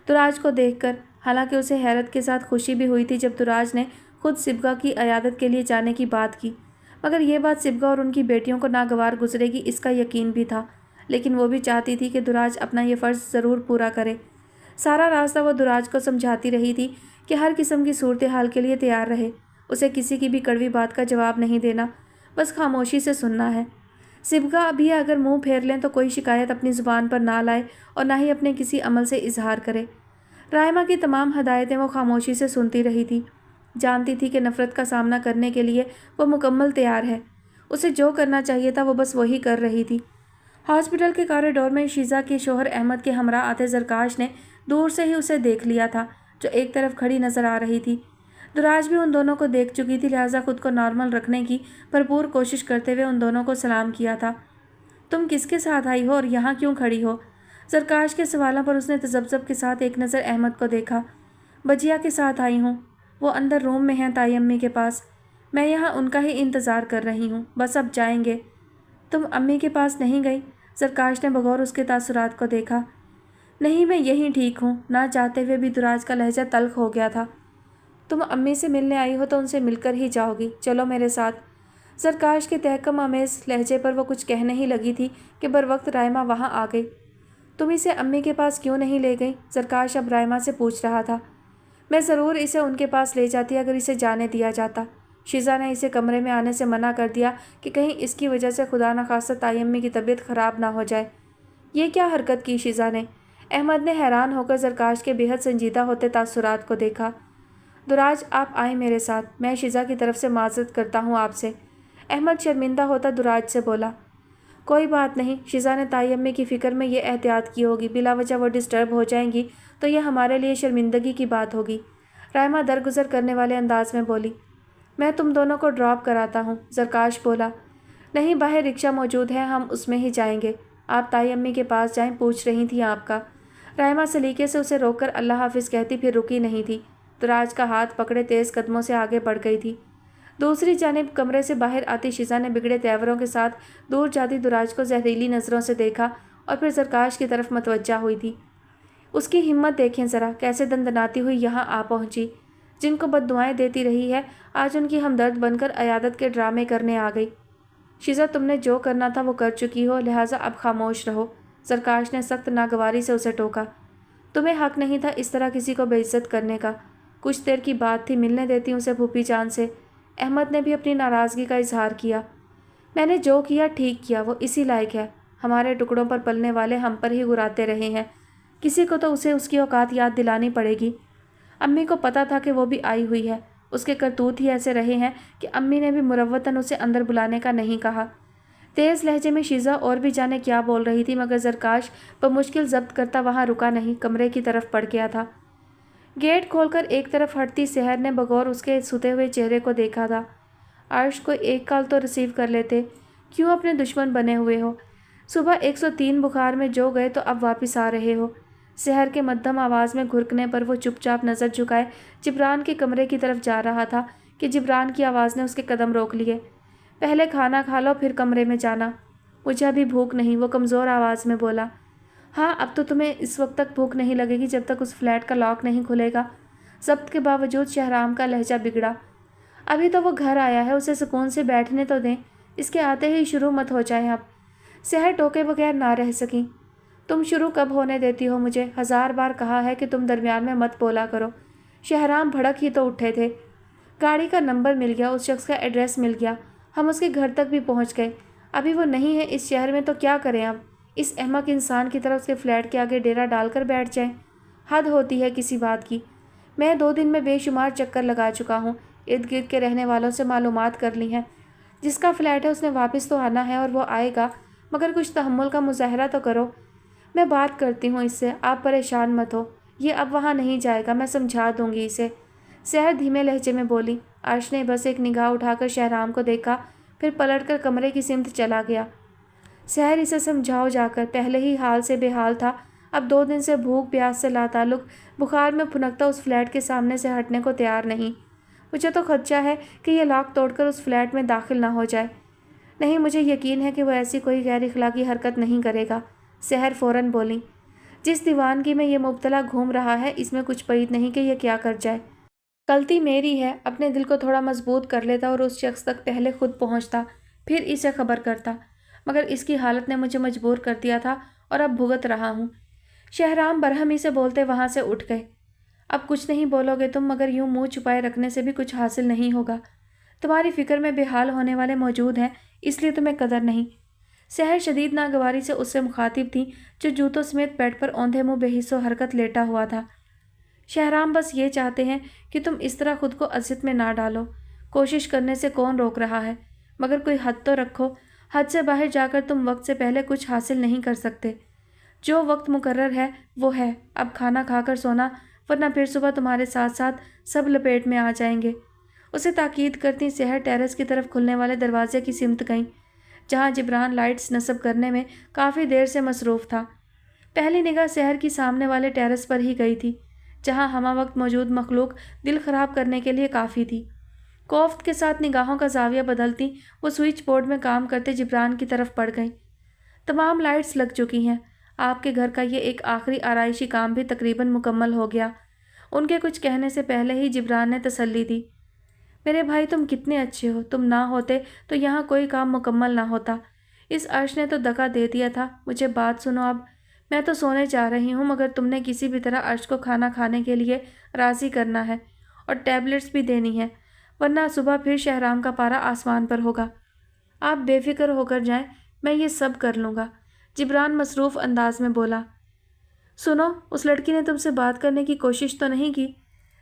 दुराज को देखकर। हालांकि उसे हैरत के साथ खुशी भी हुई थी जब दुराज ने खुद सिबका की अयादत के लिए जाने की बात की, मगर यह बात सिबका और उनकी बेटियों को नागवार गुजरेगी इसका यकीन भी था। लेकिन वो भी चाहती थी कि दुराज अपना ये फ़र्ज़ ज़रूर पूरा करे। सारा रास्ता वो दुराज को समझाती रही थी कि हर किस्म की सूरत हाल के लिए तैयार रहे, اسے کسی کی بھی کڑوی بات کا جواب نہیں دینا، بس خاموشی سے سننا ہے۔ صبغہ ابھی اگر منہ پھیر لیں تو کوئی شکایت اپنی زبان پر نہ لائے اور نہ ہی اپنے کسی عمل سے اظہار کرے۔ رائمہ کی تمام ہدایتیں وہ خاموشی سے سنتی رہی تھی، جانتی تھی کہ نفرت کا سامنا کرنے کے لیے وہ مکمل تیار ہے۔ اسے جو کرنا چاہیے تھا وہ بس وہی کر رہی تھی۔ ہاسپٹل کے کوریڈور میں شیزہ کے شوہر احمد کے ہمراہ آتے زرکاش نے دور سے ہی اسے دیکھ لیا تھا، جو ایک طرف کھڑی نظر آ رہی تھی۔ دراج بھی ان دونوں کو دیکھ چکی تھی، لہٰذا خود کو نارمل رکھنے کی بھرپور کوشش کرتے ہوئے ان دونوں کو سلام کیا تھا۔ تم کس کے ساتھ آئی ہو اور یہاں کیوں کھڑی ہو؟ زرکاش کے سوالوں پر اس نے تذبذب کے ساتھ ایک نظر احمد کو دیکھا۔ بجیا کے ساتھ آئی ہوں، وہ اندر روم میں ہیں تائی امی کے پاس، میں یہاں ان کا ہی انتظار کر رہی ہوں، بس اب جائیں گے۔ تم امی کے پاس نہیں گئی؟ زرکاش نے بغور اس کے تاثرات کو دیکھا۔ نہیں، میں یہیں ٹھیک ہوں۔ نہ چاہتے ہوئے بھی دراج کا لہجہ تلخ ہو گیا تھا۔ تم امی سے ملنے آئی ہو تو ان سے مل کر ہی جاؤ گی، چلو میرے ساتھ۔ زرکاش کے تحکم آمیز لہجے پر وہ کچھ کہنے ہی لگی تھی کہ بروقت رائمہ وہاں آ گئی۔ تم اسے امی کے پاس کیوں نہیں لے گئی؟ زرکاش اب رائمہ سے پوچھ رہا تھا۔ میں ضرور اسے ان کے پاس لے جاتی اگر اسے جانے دیا جاتا۔ شیزہ نے اسے کمرے میں آنے سے منع کر دیا کہ کہیں اس کی وجہ سے خدا نخواستہ تائی امی کی طبیعت خراب نہ ہو جائے۔ یہ کیا حرکت کی شیزہ نے؟ احمد نے حیران ہو کر زرکاش کے بے حد سنجیدہ ہوتے تاثرات کو دیکھا۔ دراج آپ آئیں میرے ساتھ، میں شیزہ کی طرف سے معذرت کرتا ہوں آپ سے۔ احمد شرمندہ ہوتا دراج سے بولا۔ کوئی بات نہیں، شیزہ نے تائی امی کی فکر میں یہ احتیاط کی ہوگی، بلا وجہ وہ ڈسٹرب ہو جائیں گی تو یہ ہمارے لیے شرمندگی کی بات ہوگی۔ رائمہ درگزر کرنے والے انداز میں بولی۔ میں تم دونوں کو ڈراپ کراتا ہوں، زرکاش بولا۔ نہیں، باہر رکشہ موجود ہے، ہم اس میں ہی جائیں گے۔ آپ تائی امی کے پاس جائیں، پوچھ رہی تھیں آپ کا۔ رائمہ سلیقے سے اسے روک کر اللہ حافظ کہتی پھر رکی نہیں تھی، دراج کا ہاتھ پکڑے تیز قدموں سے آگے بڑھ گئی تھی۔ دوسری جانب کمرے سے باہر آتی شیزہ نے بگڑے تیوروں کے ساتھ دور جاتی دراج کو زہریلی نظروں سے دیکھا اور پھر زرکاش کی طرف متوجہ ہوئی تھی۔ اس کی ہمت دیکھیں ذرا، کیسے دندناتی ہوئی یہاں آ پہنچی۔ جن کو بد دعائیں دیتی رہی ہے آج ان کی ہمدرد بن کر عیادت کے ڈرامے کرنے آ گئی۔ شیزہ تم نے جو کرنا تھا وہ کر چکی ہو، لہٰذا اب خاموش رہو، زرکاش نے سخت ناگواری سے اسے ٹوکا۔ تمہیں حق نہیں تھا اس طرح کسی کو بے عزت کرنے کا۔ کچھ دیر کی بات تھی، ملنے دیتی اسے پھوپھی جان سے۔ احمد نے بھی اپنی ناراضگی کا اظہار کیا۔ میں نے جو کیا ٹھیک کیا، وہ اسی لائق ہے۔ ہمارے ٹکڑوں پر پلنے والے ہم پر ہی گراتے رہے ہیں، کسی کو تو اسے اس کی اوقات یاد دلانی پڑے گی۔ امی کو پتہ تھا کہ وہ بھی آئی ہوئی ہے، اس کے کرتوت ہی ایسے رہے ہیں کہ امی نے بھی مروتاً اسے اندر بلانے کا نہیں کہا۔ تیز لہجے میں شیزہ اور بھی جانے کیا بول رہی تھی، مگر زرکاش بمشکل ضبط کرتا وہاں رکا نہیں، کمرے کی طرف پڑ گیا تھا۔ گیٹ کھول کر ایک طرف ہٹتی سحر نے بغور اس کے سوتے ہوئے چہرے کو دیکھا تھا۔ عرش کو ایک کال تو ریسیو کر لیتے، کیوں اپنے دشمن بنے ہوئے ہو؟ صبح 103 بخار میں جو گئے تو اب واپس آ رہے ہو؟ سحر کے مدھم آواز میں گھرکنے پر وہ چپ چاپ نظر جھکائے جبران کے کمرے کی طرف جا رہا تھا کہ جبران کی آواز نے اس کے قدم روک لیے۔ پہلے کھانا کھا لو پھر کمرے میں جانا۔ مجھے ابھی بھوک نہیں، وہ کمزور آواز میں بولا۔ ہاں، اب تو تمہیں اس وقت تک بھوک نہیں لگے گی جب تک اس فلیٹ کا لاک نہیں کھلے گا۔ ضبط کے باوجود شہرام کا لہجہ بگڑا۔ ابھی تو وہ گھر آیا ہے، اسے سکون سے بیٹھنے تو دیں، اس کے آتے ہی شروع مت ہو جائیں اب۔ سحر ٹوکے بغیر نہ رہ سکیں۔ تم شروع کب ہونے دیتی ہو مجھے؟ 1000 بار کہا ہے کہ تم درمیان میں مت بولا کرو۔ شہرام بھڑک ہی تو اٹھے تھے۔ گاڑی کا نمبر مل گیا، اس شخص کا ایڈریس مل گیا، ہم اس کے گھر تک بھی پہنچ گئے۔ ابھی وہ نہیں ہے اس شہر میں تو کیا کریں اب؟ اس احمق انسان کی طرح اس کے فلیٹ کے آگے ڈیرا ڈال کر بیٹھ جائیں؟ حد ہوتی ہے کسی بات کی۔ میں 2 دن میں بے شمار چکر لگا چکا ہوں، ارد گرد کے رہنے والوں سے معلومات کر لی ہیں۔ جس کا فلیٹ ہے اس نے واپس تو آنا ہے اور وہ آئے گا، مگر کچھ تحمل کا مظاہرہ تو کرو۔ میں بات کرتی ہوں اس سے، آپ پریشان مت ہو، یہ اب وہاں نہیں جائے گا، میں سمجھا دوں گی اسے، سحر دھیمے لہجے میں بولی۔ عرش نے بس ایک نگاہ اٹھا کر شہرام کو دیکھا، پھر پلٹ کر کمرے کی سمت چلا گیا۔ سحر اسے سمجھاؤ جا کر، پہلے ہی حال سے بے حال تھا، اب 2 دن سے بھوک پیاس سے لاتعلق بخار میں پھنکتا اس فلیٹ کے سامنے سے ہٹنے کو تیار نہیں۔ مجھے تو خدشہ ہے کہ یہ لاک توڑ کر اس فلیٹ میں داخل نہ ہو جائے۔ نہیں، مجھے یقین ہے کہ وہ ایسی کوئی غیر اخلاقی حرکت نہیں کرے گا، سحر فوراً بولی۔ جس دیوانگی میں یہ مبتلا گھوم رہا ہے اس میں کچھ بعید نہیں کہ یہ کیا کر جائے۔ غلطی میری ہے، اپنے دل کو تھوڑا مضبوط کر لیتا اور اس شخص تک پہلے خود پہنچتا، پھر اسے خبر کرتا، مگر اس کی حالت نے مجھے مجبور کر دیا تھا اور اب بھگت رہا ہوں۔ شہرام برہمی سے بولتے وہاں سے اٹھ گئے۔ اب کچھ نہیں بولو گے تم، مگر یوں منہ چھپائے رکھنے سے بھی کچھ حاصل نہیں ہوگا۔ تمہاری فکر میں بے حال ہونے والے موجود ہیں، اس لیے تمہیں قدر نہیں۔ سحر شدید ناگواری سے اس سے مخاطب تھی جو جوتوں سمیت بیڈ پر اوندھے منہ بے حس و حرکت لیٹا ہوا تھا۔ شہرام بس یہ چاہتے ہیں کہ تم اس طرح خود کو اذیت میں نہ ڈالو۔ کوشش کرنے سے کون روک رہا ہے، مگر کوئی حد تو رکھو۔ حد سے باہر جا کر تم وقت سے پہلے کچھ حاصل نہیں کر سکتے۔ جو وقت مقرر ہے وہ ہے، اب کھانا کھا کر سونا، ورنہ پھر صبح تمہارے ساتھ ساتھ سب لپیٹ میں آ جائیں گے۔ اسے تاکید کرتی سحر ٹیرس کی طرف کھلنے والے دروازے کی سمت گئیں، جہاں جبران لائٹس نصب کرنے میں کافی دیر سے مصروف تھا۔ پہلی نگاہ سحر کی سامنے والے ٹیرس پر ہی گئی تھی، جہاں ہمہ وقت موجود مخلوق دل خراب کرنے کے لیے کافی تھی۔ کوفت کے ساتھ نگاہوں کا زاویہ بدلتی وہ سوئچ بورڈ میں کام کرتے جبران کی طرف بڑھ گئیں۔ تمام لائٹس لگ چکی ہیں، آپ کے گھر کا یہ ایک آخری آرائشی کام بھی تقریباً مکمل ہو گیا۔ ان کے کچھ کہنے سے پہلے ہی جبران نے تسلی دی۔ میرے بھائی تم کتنے اچھے ہو، تم نہ ہوتے تو یہاں کوئی کام مکمل نہ ہوتا۔ اس عرش نے تو دغا دے دیا تھا۔ مجھے بات سنو اب، میں تو سونے جا رہی ہوں، مگر تم نے کسی بھی طرح عرش کو کھانا کھانے کے لیے راضی کرنا ہے اور ٹیبلٹس بھی دینی ہے، ورنہ صبح پھر شہرام کا پارا آسمان پر ہوگا۔ آپ بے فکر ہو کر جائیں، میں یہ سب کر لوں گا، جبران مصروف انداز میں بولا۔ سنو، اس لڑکی نے تم سے بات کرنے کی کوشش تو نہیں کی؟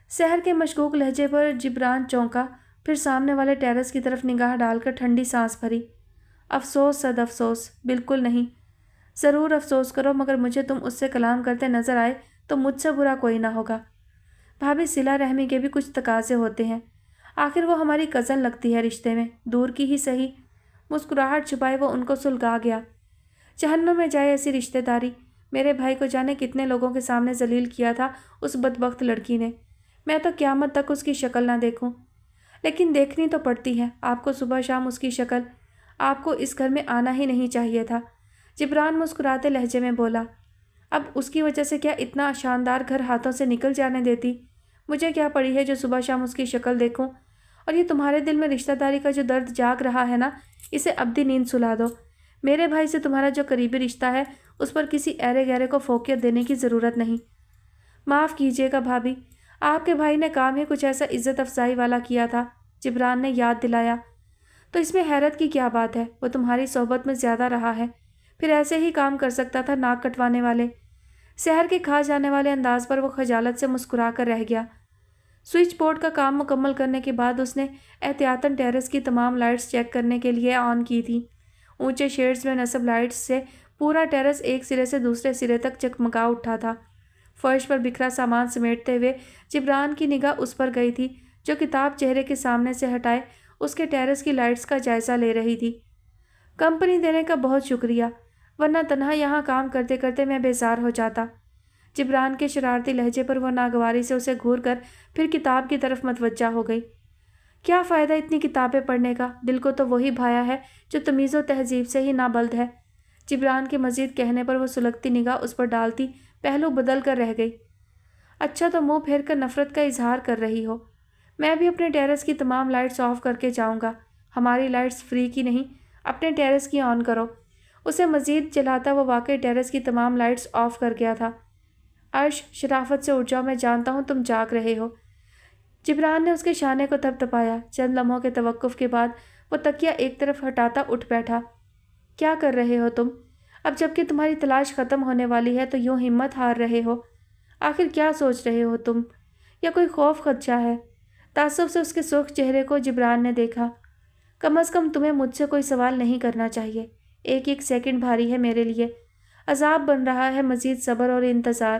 سحر کے مشکوک لہجے پر جبران چونکا، پھر سامنے والے ٹیرس کی طرف نگاہ ڈال کر ٹھنڈی سانس بھری۔ افسوس صد افسوس، بالکل نہیں۔ ضرور افسوس کرو، مگر مجھے تم اس سے کلام کرتے نظر آئے تو مجھ سے برا کوئی نہ ہوگا۔ بھابھی، صلہ رحمی کے بھی کچھ تقاضے ہوتے ہیں، آخر وہ ہماری کزن لگتی ہے رشتے میں، دور کی ہی صحیح۔ مسکراہٹ چھپائے وہ ان کو سلگا گیا۔ جہنم میں جائے ایسی رشتہ داری، میرے بھائی کو جانے کتنے لوگوں کے سامنے ذلیل کیا تھا اس بدبخت لڑکی نے، میں تو قیامت تک اس کی شکل نہ دیکھوں۔ لیکن دیکھنی تو پڑتی ہے، آپ کو صبح شام اس کی شکل، آپ کو اس گھر میں آنا ہی نہیں چاہیے تھا، جبران مسکراتے لہجے میں بولا۔ اب اس کی وجہ سے کیا اتنا شاندار گھر ہاتھوں سے نکل جانے دیتی؟ مجھے کیا پڑی ہے جو صبح شام اس کی شکل دیکھوں؟ اور یہ تمہارے دل میں رشتہ داری کا جو درد جاگ رہا ہے نا، اسے ابدی نیند سلا دو۔ میرے بھائی سے تمہارا جو قریبی رشتہ ہے اس پر کسی ایرے گہرے کو فوقیت دینے کی ضرورت نہیں۔ معاف کیجیے گا بھابھی، آپ کے بھائی نے کام ہی کچھ ایسا عزت افزائی والا کیا تھا، جبران نے یاد دلایا۔ تو اس میں حیرت کی کیا بات ہے، وہ تمہاری صحبت میں زیادہ رہا ہے، پھر ایسے ہی کام کر سکتا تھا ناک کٹوانے والے۔ سحر کے کھا جانے والے انداز پر وہ خجالت سے مسکرا کر رہ گیا۔ سوئچ بورڈ کا کام مکمل کرنے کے بعد اس نے احتیاطاً ٹیرس کی تمام لائٹس چیک کرنے کے لیے آن کی تھی۔ اونچے شیڈز میں نصب لائٹس سے پورا ٹیرس ایک سرے سے دوسرے سرے تک چکمگا اٹھا تھا۔ فرش پر بکھرا سامان سمیٹتے ہوئے جبران کی نگاہ اس پر گئی تھی جو کتاب چہرے کے سامنے سے ہٹائے اس کے ٹیرس کی لائٹس کا جائزہ لے رہی تھی۔ کمپنی دینے کا بہت شکریہ، ورنہ تنہا یہاں کام کرتے کرتے میں بیزار ہو جاتا۔ جبران کے شرارتی لہجے پر وہ ناگواری سے اسے گھور کر پھر کتاب کی طرف متوجہ ہو گئی۔ کیا فائدہ اتنی کتابیں پڑھنے کا، دل کو تو وہی بھایا ہے جو تمیز و تہذیب سے ہی نابلد ہے۔ جبران کے مزید کہنے پر وہ سلگتی نگاہ اس پر ڈالتی پہلو بدل کر رہ گئی۔ اچھا، تو منہ پھیر کر نفرت کا اظہار کر رہی ہو؟ میں بھی اپنے ٹیرس کی تمام لائٹس آف کر کے جاؤں گا۔ ہماری لائٹس فری کی نہیں، اپنے ٹیرس کی آن کرو۔ اسے مزید جلاتا وہ واقعی ٹیرس کی تمام لائٹس آف کر گیا تھا۔ عرش، شرافت سے اٹھ جاؤ، میں جانتا ہوں تم جاگ رہے ہو۔ جبران نے اس کے شانے کو تھپ تھپایا۔ چند لمحوں کے توقف کے بعد وہ تکیہ ایک طرف ہٹاتا اٹھ بیٹھا۔ کیا کر رہے ہو تم؟ اب جب کہ تمہاری تلاش ختم ہونے والی ہے تو یوں ہمت ہار رہے ہو؟ آخر کیا سوچ رہے ہو تم؟ یا کوئی خوف خدشہ ہے؟ تعصب سے اس کے سرخ چہرے کو جبران نے دیکھا۔ کم از کم تمہیں مجھ سے کوئی سوال نہیں کرنا چاہیے، ایک ایک سیکنڈ بھاری ہے میرے لیے، عذاب بن رہا ہے مزید صبر اور انتظار۔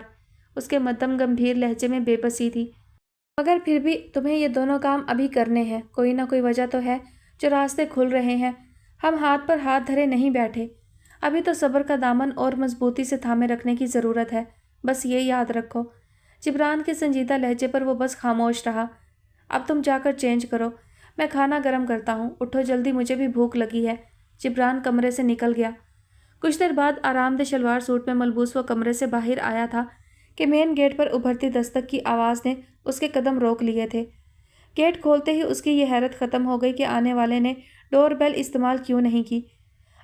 اس کے مدھم گمبھیر لہجے میں بے بسی تھی۔ مگر پھر بھی تمہیں یہ دونوں کام ابھی کرنے ہیں، کوئی نہ کوئی وجہ تو ہے جو راستے کھل رہے ہیں، ہم ہاتھ پر ہاتھ دھرے نہیں بیٹھے، ابھی تو صبر کا دامن اور مضبوطی سے تھامے رکھنے کی ضرورت ہے، بس یہ یاد رکھو۔ جبران کے سنجیدہ لہجے پر وہ بس خاموش رہا۔ اب تم جا کر چینج کرو، میں کھانا گرم کرتا ہوں، اٹھو جلدی، مجھے بھی بھوک لگی ہے۔ جبران کمرے سے نکل گیا۔ کچھ دیر بعد آرام دہ شلوار سوٹ میں ملبوس وہ کمرے سے باہر آیا تھا کہ مین گیٹ پر ابھرتی دستک کی آواز نے اس کے قدم روک لیے تھے۔ گیٹ کھولتے ہی اس کی یہ حیرت ختم ہو گئی کہ آنے والے نے ڈور بیل استعمال کیوں نہیں کی۔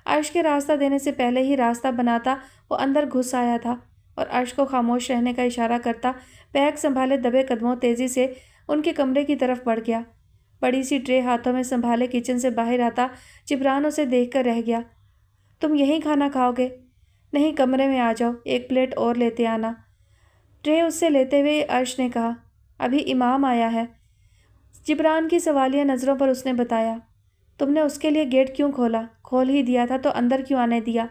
عرش کے راستہ دینے سے پہلے ہی راستہ بناتا وہ اندر گھس آیا تھا۔ और अर्श को खामोश रहने का इशारा करता बैग संभाले दबे कदमों तेजी से उनके कमरे की तरफ बढ़ गया। बड़ी सी ट्रे हाथों में संभाले किचन से बाहर आता जिब्रान उसे देखकर रह गया। तुम यहीं खाना खाओगे? नहीं, कमरे में आ जाओ, एक प्लेट और लेते आना। ट्रे उससे लेते हुए अर्श ने कहा, अभी इमाम आया है। जिब्रान की सवालिया नज़रों पर उसने बताया, तुमने उसके लिए गेट क्यों खोला? खोल ही दिया था तो अंदर क्यों आने दिया?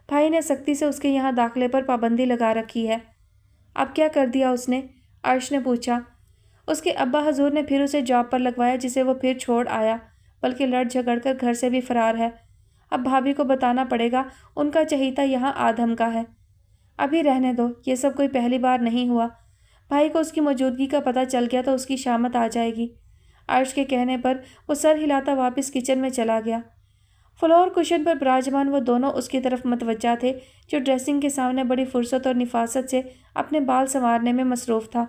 भाई ने सख्ती से उसके यहाँ दाखिले पर पाबंदी लगा रखी है। अब क्या कर दिया उसने? अर्श ने पूछा। उसके अब्बा हजूर ने फिर उसे जॉब पर लगवाया जिसे वो फिर छोड़ आया, बल्कि लड़ झगड़ कर घर से भी फरार है। अब भाभी को बताना पड़ेगा उनका चहीता यहाँ आधम का है। अभी रहने दो, ये सब कोई पहली बार नहीं हुआ। भाई को उसकी मौजूदगी का पता चल गया तो उसकी शामत आ जाएगी। अर्श के कहने पर वो सर हिलाता वापस किचन में चला गया। फ्लोर कुशन पर विराजमान वो दोनों उसकी तरफ मतवज्जा थे, जो ड्रेसिंग के सामने बड़ी फुर्सत और निफासत से अपने बाल संवारने में मसरूफ़ था।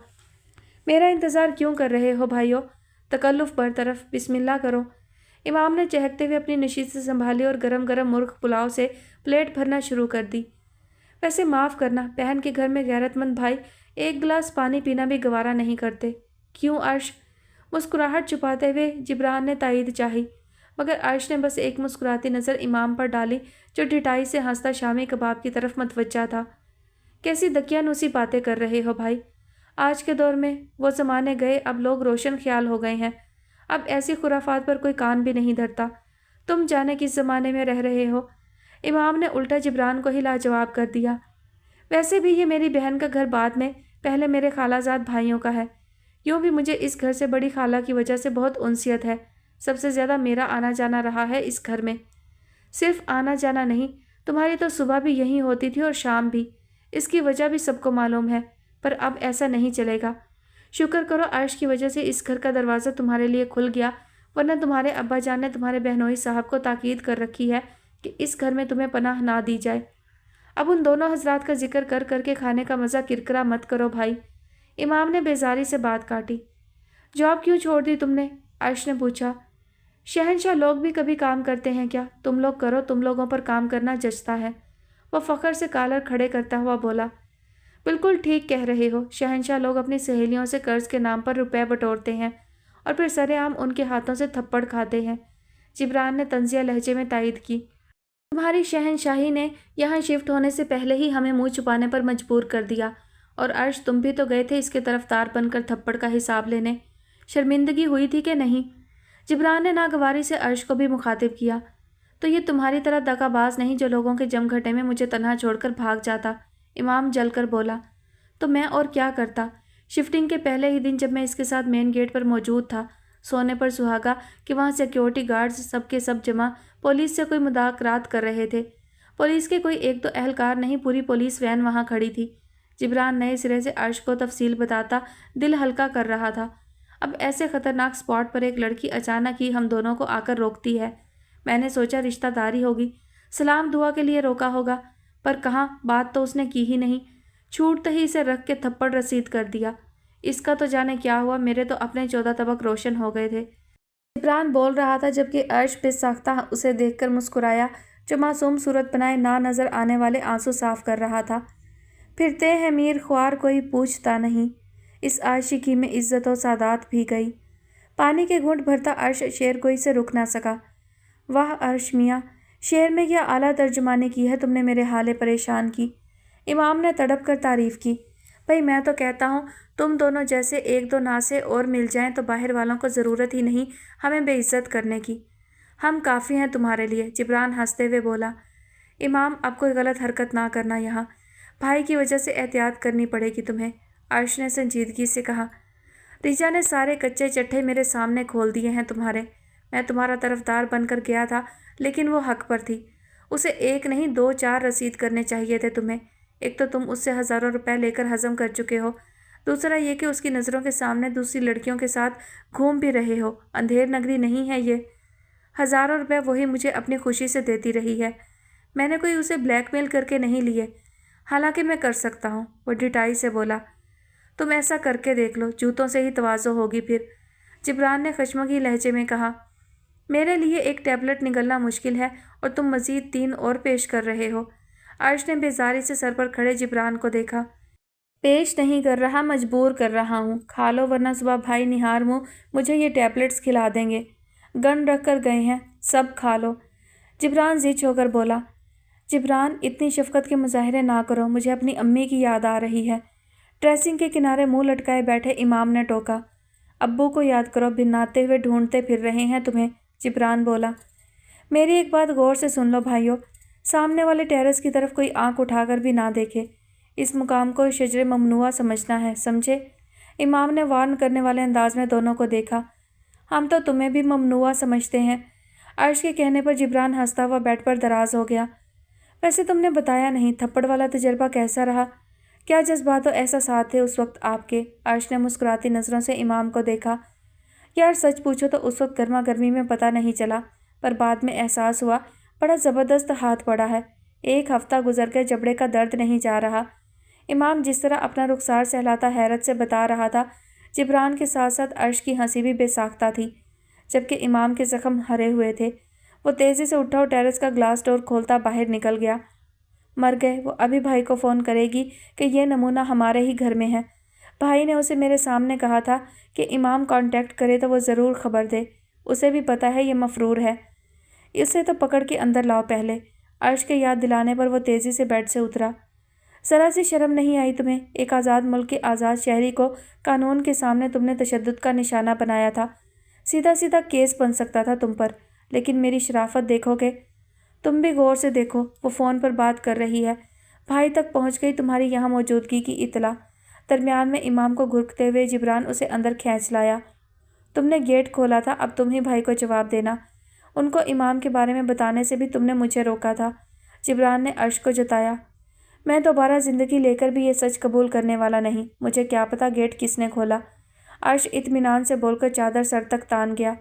मेरा इंतज़ार क्यों कर रहे हो भाइयों? तकल्लुफ़ बरतरफ, बिस्मिल्लाह करो। इमाम ने चहकते हुए अपनी नशीद से संभाली और गरम गरम मुर्ग पुलाव से प्लेट भरना शुरू कर दी। वैसे माफ़ करना, बहन के घर में गैरतमंद भाई एक गिलास पानी पीना भी गवारा नहीं करते। क्यों अर्श? मुस्कुराहट छुपाते हुए जिब्रान ने तायीद चाही, मगर अर्श ने बस एक मुस्कुराती नज़र इमाम पर डाली, जो ढिठाई से हंसता शामी कबाब की तरफ मतवज्जा था। कैसी दकियानूसी बातें कर रहे हो भाई? आज के दौर में वो ज़माने गए, अब लोग रोशन ख्याल हो गए हैं। अब ऐसी खुराफात पर कोई कान भी नहीं धरता। तुम जाने किस ज़माने में रह रहे हो? इमाम ने उल्टा जिब्रान को ही लाजवाब कर दिया। वैसे भी ये मेरी बहन का घर बाद में, पहले मेरे खालाजाद भाइयों का है। यूँ भी मुझे इस घर से बड़ी खाला की वजह से बहुत उनसियत है। सबसे ज़्यादा मेरा आना जाना रहा है इस घर में। सिर्फ आना जाना नहीं, तुम्हारी तो सुबह भी यहीं होती थी और शाम भी। इसकी वजह भी सबको मालूम है, पर अब ऐसा नहीं चलेगा। शुक्र करो अर्श की वजह से इस घर का दरवाज़ा तुम्हारे लिए खुल गया, वरना तुम्हारे अब्बा जान ने तुम्हारे बहनोई साहब को ताकीद कर रखी है कि इस घर में तुम्हें पनाह ना दी जाए। अब उन दोनों हजरात का जिक्र कर करके खाने का मज़ा किरकिरा मत करो भाई। इमाम ने बेजारी से बात काटी। जॉब क्यों छोड़ दी तुमने? अर्श ने पूछा। शहंशाह लोग भी कभी काम करते हैं क्या? तुम लोग करो, तुम लोगों पर काम करना जचता है। वह फ़ख्र से कालर खड़े करता हुआ बोला। बिल्कुल ठीक कह रहे हो। शहंशाह लोग अपनी सहेलियों से कर्ज के नाम पर रुपए बटोरते हैं और फिर सरेआम उनके हाथों से थप्पड़ खाते हैं। जिब्रान ने तंजिया लहजे में तायीद की। तुम्हारी शहंशाही ने यहाँ शिफ्ट होने से पहले ही हमें मुंह छुपाने पर मजबूर कर दिया। और अर्श, तुम भी तो गए थे इसके तरफदार बनकर थप्पड़ का हिसाब लेने। शर्मिंदगी हुई थी कि नहीं? जिब्रान ने नागवारी से अर्श को भी मुखातिब किया। तो ये तुम्हारी तरह दगाबाज नहीं जो लोगों के जमघटे में मुझे तन्हा छोड़कर भाग जाता। इमाम जलकर बोला। तो मैं और क्या करता? शिफ्टिंग के पहले ही दिन जब मैं इसके साथ मेन गेट पर मौजूद था, सोने पर सुहागा कि वहाँ सिक्योरिटी गार्ड्स सबके सब जमा पुलिस से कोई मुदाकरात कर रहे थे। पुलिस के कोई एक दो एहलकार नहीं, पूरी पुलिस वैन वहाँ खड़ी थी। जिब्रान नए सिरे से अर्श को तफसील बताता दिल हल्का कर रहा था। अब ऐसे ख़तरनाक स्पॉट पर एक लड़की अचानक ही हम दोनों को आकर रोकती है। मैंने सोचा रिश्तेदारी होगी, सलाम दुआ के लिए रोका होगा, पर कहाँ, बात तो उसने की ही नहीं। छूटते ही इसे रख के थप्पड़ रसीद कर दिया। इसका तो जाने क्या हुआ, मेरे तो अपने 14 तबक रोशन हो गए थे। जिब्रान बोल रहा था जबकि अर्श बेसाख्ता उसे देखकर मुस्कुराया, जो मासूम सूरत बनाए ना नज़र आने वाले आंसू साफ कर रहा था। फिरते हैं मीर ख्वार, कोई पूछता नहीं। इस आशिकी में इज्जत और सादात भी गई। पानी के घूंट भरता अर्श शेरगोई से रुक ना सका। वाह अर्श मियाँ, शेर में क्या आला तर्जुमानी की है तुमने मेरे हाले परेशान की। इमाम ने तड़प कर तारीफ़ की। भाई मैं तो कहता हूँ तुम दोनों जैसे एक दो नासे और मिल जाएं तो बाहर वालों को ज़रूरत ही नहीं हमें बेइज्जत करने की। हम काफ़ी हैं तुम्हारे लिए। जिब्रान हंसते हुए बोला। इमाम, अब कोई गलत हरकत ना करना यहाँ। भाई की वजह से एहतियात करनी पड़ेगी तुम्हें। अर्श ने संजीदगी से कहा। रिजा ने सारे कच्चे चट्टे मेरे सामने खोल दिए हैं तुम्हारे। मैं तुम्हारा तरफदार बनकर गया था, लेकिन वो हक पर थी। उसे एक नहीं 2-4 रसीद करने चाहिए थे तुम्हें। एक तो तुम उससे हज़ारों रुपए लेकर हजम कर चुके हो, दूसरा ये कि उसकी नज़रों के सामने दूसरी लड़कियों के साथ घूम भी रहे हो। अंधेर नगरी नहीं है ये। हज़ारों रुपए वही मुझे अपनी खुशी से देती रही है। मैंने कोई उसे ब्लैकमेल करके नहीं लिए, हालांकि मैं कर सकता हूँ। वो ढिठाई से बोला। तुम ऐसा करके देख लो, जूतों से ही तवाज़ो होगी फिर। जिब्रान ने खशमगी लहजे में कहा। मेरे लिए एक टैबलेट निगलना मुश्किल है और तुम मज़ीद 3 और पेश कर रहे हो। अर्श ने बेजारी से सर पर खड़े जिब्रान को देखा। पेश नहीं कर रहा, मजबूर कर रहा हूँ। खा लो वरना सुबह भाई निहार मुझे ये टैबलेट्स खिला देंगे। गन रख कर गए हैं, सब खा लो। जिब्रान जिद होकर बोला। जिब्रान, इतनी शफकत के मुजाहरे ना करो, मुझे अपनी अम्मी की याद आ रही है। ड्रेसिंग के किनारे मुंह लटकाए बैठे इमाम ने टोका। अब्बू को याद करो, भिन्नाते हुए ढूंढते फिर रहे हैं तुम्हें। जिब्रान बोला। मेरी एक बात गौर से सुन लो भाइयों, सामने वाले टेरेस की तरफ कोई आंख उठाकर भी ना देखे। इस मुकाम को शजरे ममनुआ समझना है, समझे? इमाम ने वार्न करने वाले अंदाज में दोनों को देखा। हम तो तुम्हें भी ममनुआ समझते हैं। अर्श के कहने पर जिब्रान हंसता हुआ बेड पर दराज हो गया। वैसे तुमने बताया नहीं, थप्पड़ वाला तजर्बा कैसा रहा? क्या जज्बात और एहसासात थे उस वक्त आपके? अर्श ने मुस्कुराती नज़रों से इमाम को देखा। यार सच पूछो तो उस वक्त गर्मा गर्मी में पता नहीं चला, पर बाद में एहसास हुआ बड़ा ज़बरदस्त हाथ पड़ा है। 1 हफ्ता गुजर के जबड़े का दर्द नहीं जा रहा। इमाम जिस तरह अपना रुखसार सहलाता हैरत से बता रहा था, जिब्रान के साथ साथ अर्श की हंसी भी बेसाख्ता थी। जबकि इमाम के जख्म हरे हुए थे। वो तेज़ी से उठा और टेरेस का ग्लास डोर खोलता बाहर निकल गया। मर गए, वो अभी भाई को फ़ोन करेगी कि ये नमूना हमारे ही घर में है। भाई ने उसे मेरे सामने कहा था कि इमाम कांटेक्ट करे तो वो ज़रूर खबर दे। उसे भी पता है ये मफरूर है। इसे तो पकड़ के अंदर लाओ पहले। अर्श के याद दिलाने पर वो तेज़ी से बेड से उतरा। ज़रा सी शर्म नहीं आई तुम्हें? एक आज़ाद मुल्क के आज़ाद शहरी को कानून के सामने तुमने तशद्दुद का निशाना बनाया था। सीधा सीधा केस बन सकता था तुम पर, लेकिन मेरी शराफत देखोगे? तुम भी गौर से देखो, वो फ़ोन पर बात कर रही है। भाई तक पहुंच गई तुम्हारी यहाँ मौजूदगी की इतला। दरमियान में इमाम को घुरकते हुए जिब्रान उसे अंदर खींच लाया। तुमने गेट खोला था, अब तुम ही भाई को जवाब देना। उनको इमाम के बारे में बताने से भी तुमने मुझे रोका था। जिब्रान ने अर्श को जताया। मैं दोबारा ज़िंदगी लेकर भी ये सच कबूल करने वाला नहीं। मुझे क्या पता गेट किसने खोला। अर्श इत्मीनान से बोलकर चादर सर तक तान गया।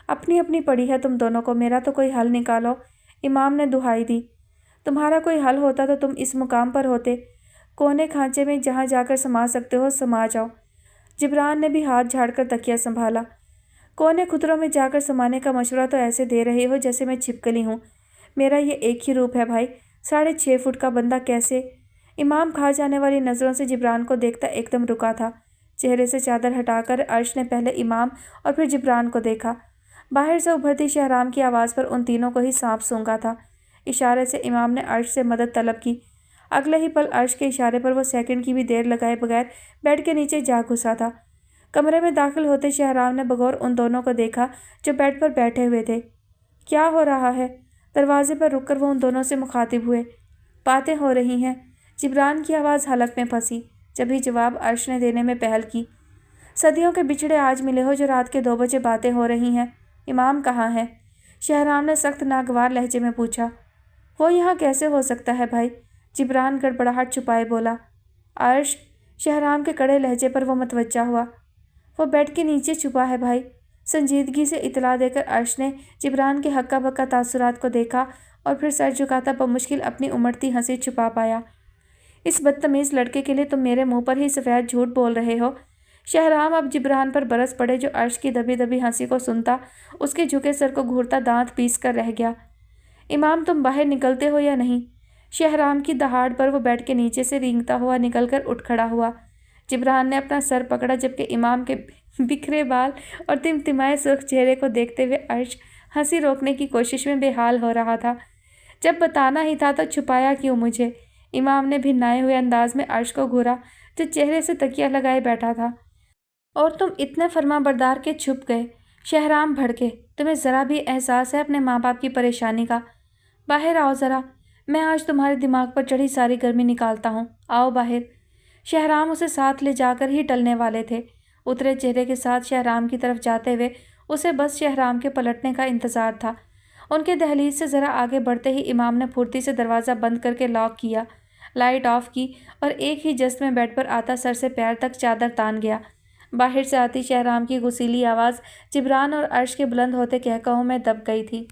अपनी अपनी पड़ी है तुम दोनों को, मेरा तो कोई हल निकालो। इमाम ने दुहाई दी। तुम्हारा कोई हल होता तो तुम इस मुकाम पर होते। कोने खांचे में जहाँ जाकर समा सकते हो समा जाओ। जिब्रान ने भी हाथ झाड़कर तकिया संभाला। कोने खुतरों में जाकर समाने का मशवरा तो ऐसे दे रहे हो जैसे मैं छिपकली हूँ। मेरा ये एक ही रूप है भाई, 6.5 फुट का बंदा कैसे? इमाम खा जाने वाली नज़रों से जिब्रान को देखता एकदम रुका था। चेहरे से चादर हटाकर अर्श ने पहले इमाम और फिर जिब्रान को देखा। बाहर से उभरती शहराम की आवाज़ पर उन तीनों को ही सांप सूंघा था। इशारे से इमाम ने अर्श से मदद तलब की। अगले ही पल अर्श के इशारे पर वो सेकंड की भी देर लगाए बगैर बेड के नीचे जा घुसा था। कमरे में दाखिल होते शहराम ने बगौर उन दोनों को देखा जो बेड पर बैठे हुए थे। क्या हो रहा है? दरवाजे पर रुककर वो उन दोनों से मुखातिब हुए। बातें हो रही हैं। जिब्रान की आवाज़ हलक में फंसी। जब ही जवाब अर्श ने देने में पहल की। सदियों के बिछड़े आज मिले हो जो रात के 2 बजे बातें हो रही हैं। इमाम कहाँ है? शहराम ने सख्त नागवार लहजे में पूछा। वो यहाँ कैसे हो सकता है भाई? जिब्रान गड़बड़ाहट छुपाए बोला। अर्श, शहराम के कड़े लहजे पर वो मतवज्जा हुआ। वो बेड के नीचे छुपा है भाई। संजीदगी से इतला देकर अर्श ने जिब्रान के हक्का बक्का तासुरात को देखा और फिर सर झुकाता बमुश्किल अपनी उमड़ती हंसी छुपा पाया। इस बदतमीज़ लड़के के लिए तुम मेरे मुंह पर ही सफ़ेद झूठ बोल रहे हो। शहराम अब जिब्रान पर बरस पड़े जो अर्श की दबी दबी हंसी को सुनता उसके झुके सर को घूरता दांत पीस कर रह गया। इमाम, तुम बाहर निकलते हो या नहीं? शहराम की दहाड़ पर वो बेड के नीचे से रेंगता हुआ निकलकर उठ खड़ा हुआ। जिब्रान ने अपना सर पकड़ा जबकि इमाम के बिखरे बाल और तिमतिमाए सुर्ख चेहरे को देखते हुए अर्श हंसी रोकने की कोशिश में बेहाल हो रहा था। जब बताना ही था तो छुपाया क्यों मुझे? इमाम ने भिन्नाए हुए अंदाज में अर्श को घूरा जो चेहरे से तकिया लगाए बैठा था। और तुम इतने फर्मा बरदार के छुप गए। शहराम भड़के। तुम्हें ज़रा भी एहसास है अपने माँ बाप की परेशानी का? बाहर आओ ज़रा, मैं आज तुम्हारे दिमाग पर चढ़ी सारी गर्मी निकालता हूँ। आओ बाहर। शहराम उसे साथ ले जाकर ही टलने वाले थे। उतरे चेहरे के साथ शहराम की तरफ जाते हुए उसे बस शहराम के पलटने का इंतज़ार था। उनके दहलीज से ज़रा आगे बढ़ते ही इमाम ने फुर्ती से दरवाज़ा बंद करके लॉक किया, लाइट ऑफ की और एक ही जस्त में बेड पर आता सर से पैर तक चादर तान गया। बाहर से आती शहराम की गुसीली आवाज़ जिब्रान और अर्श के बुलंद होते कहकहों में दब गई थी।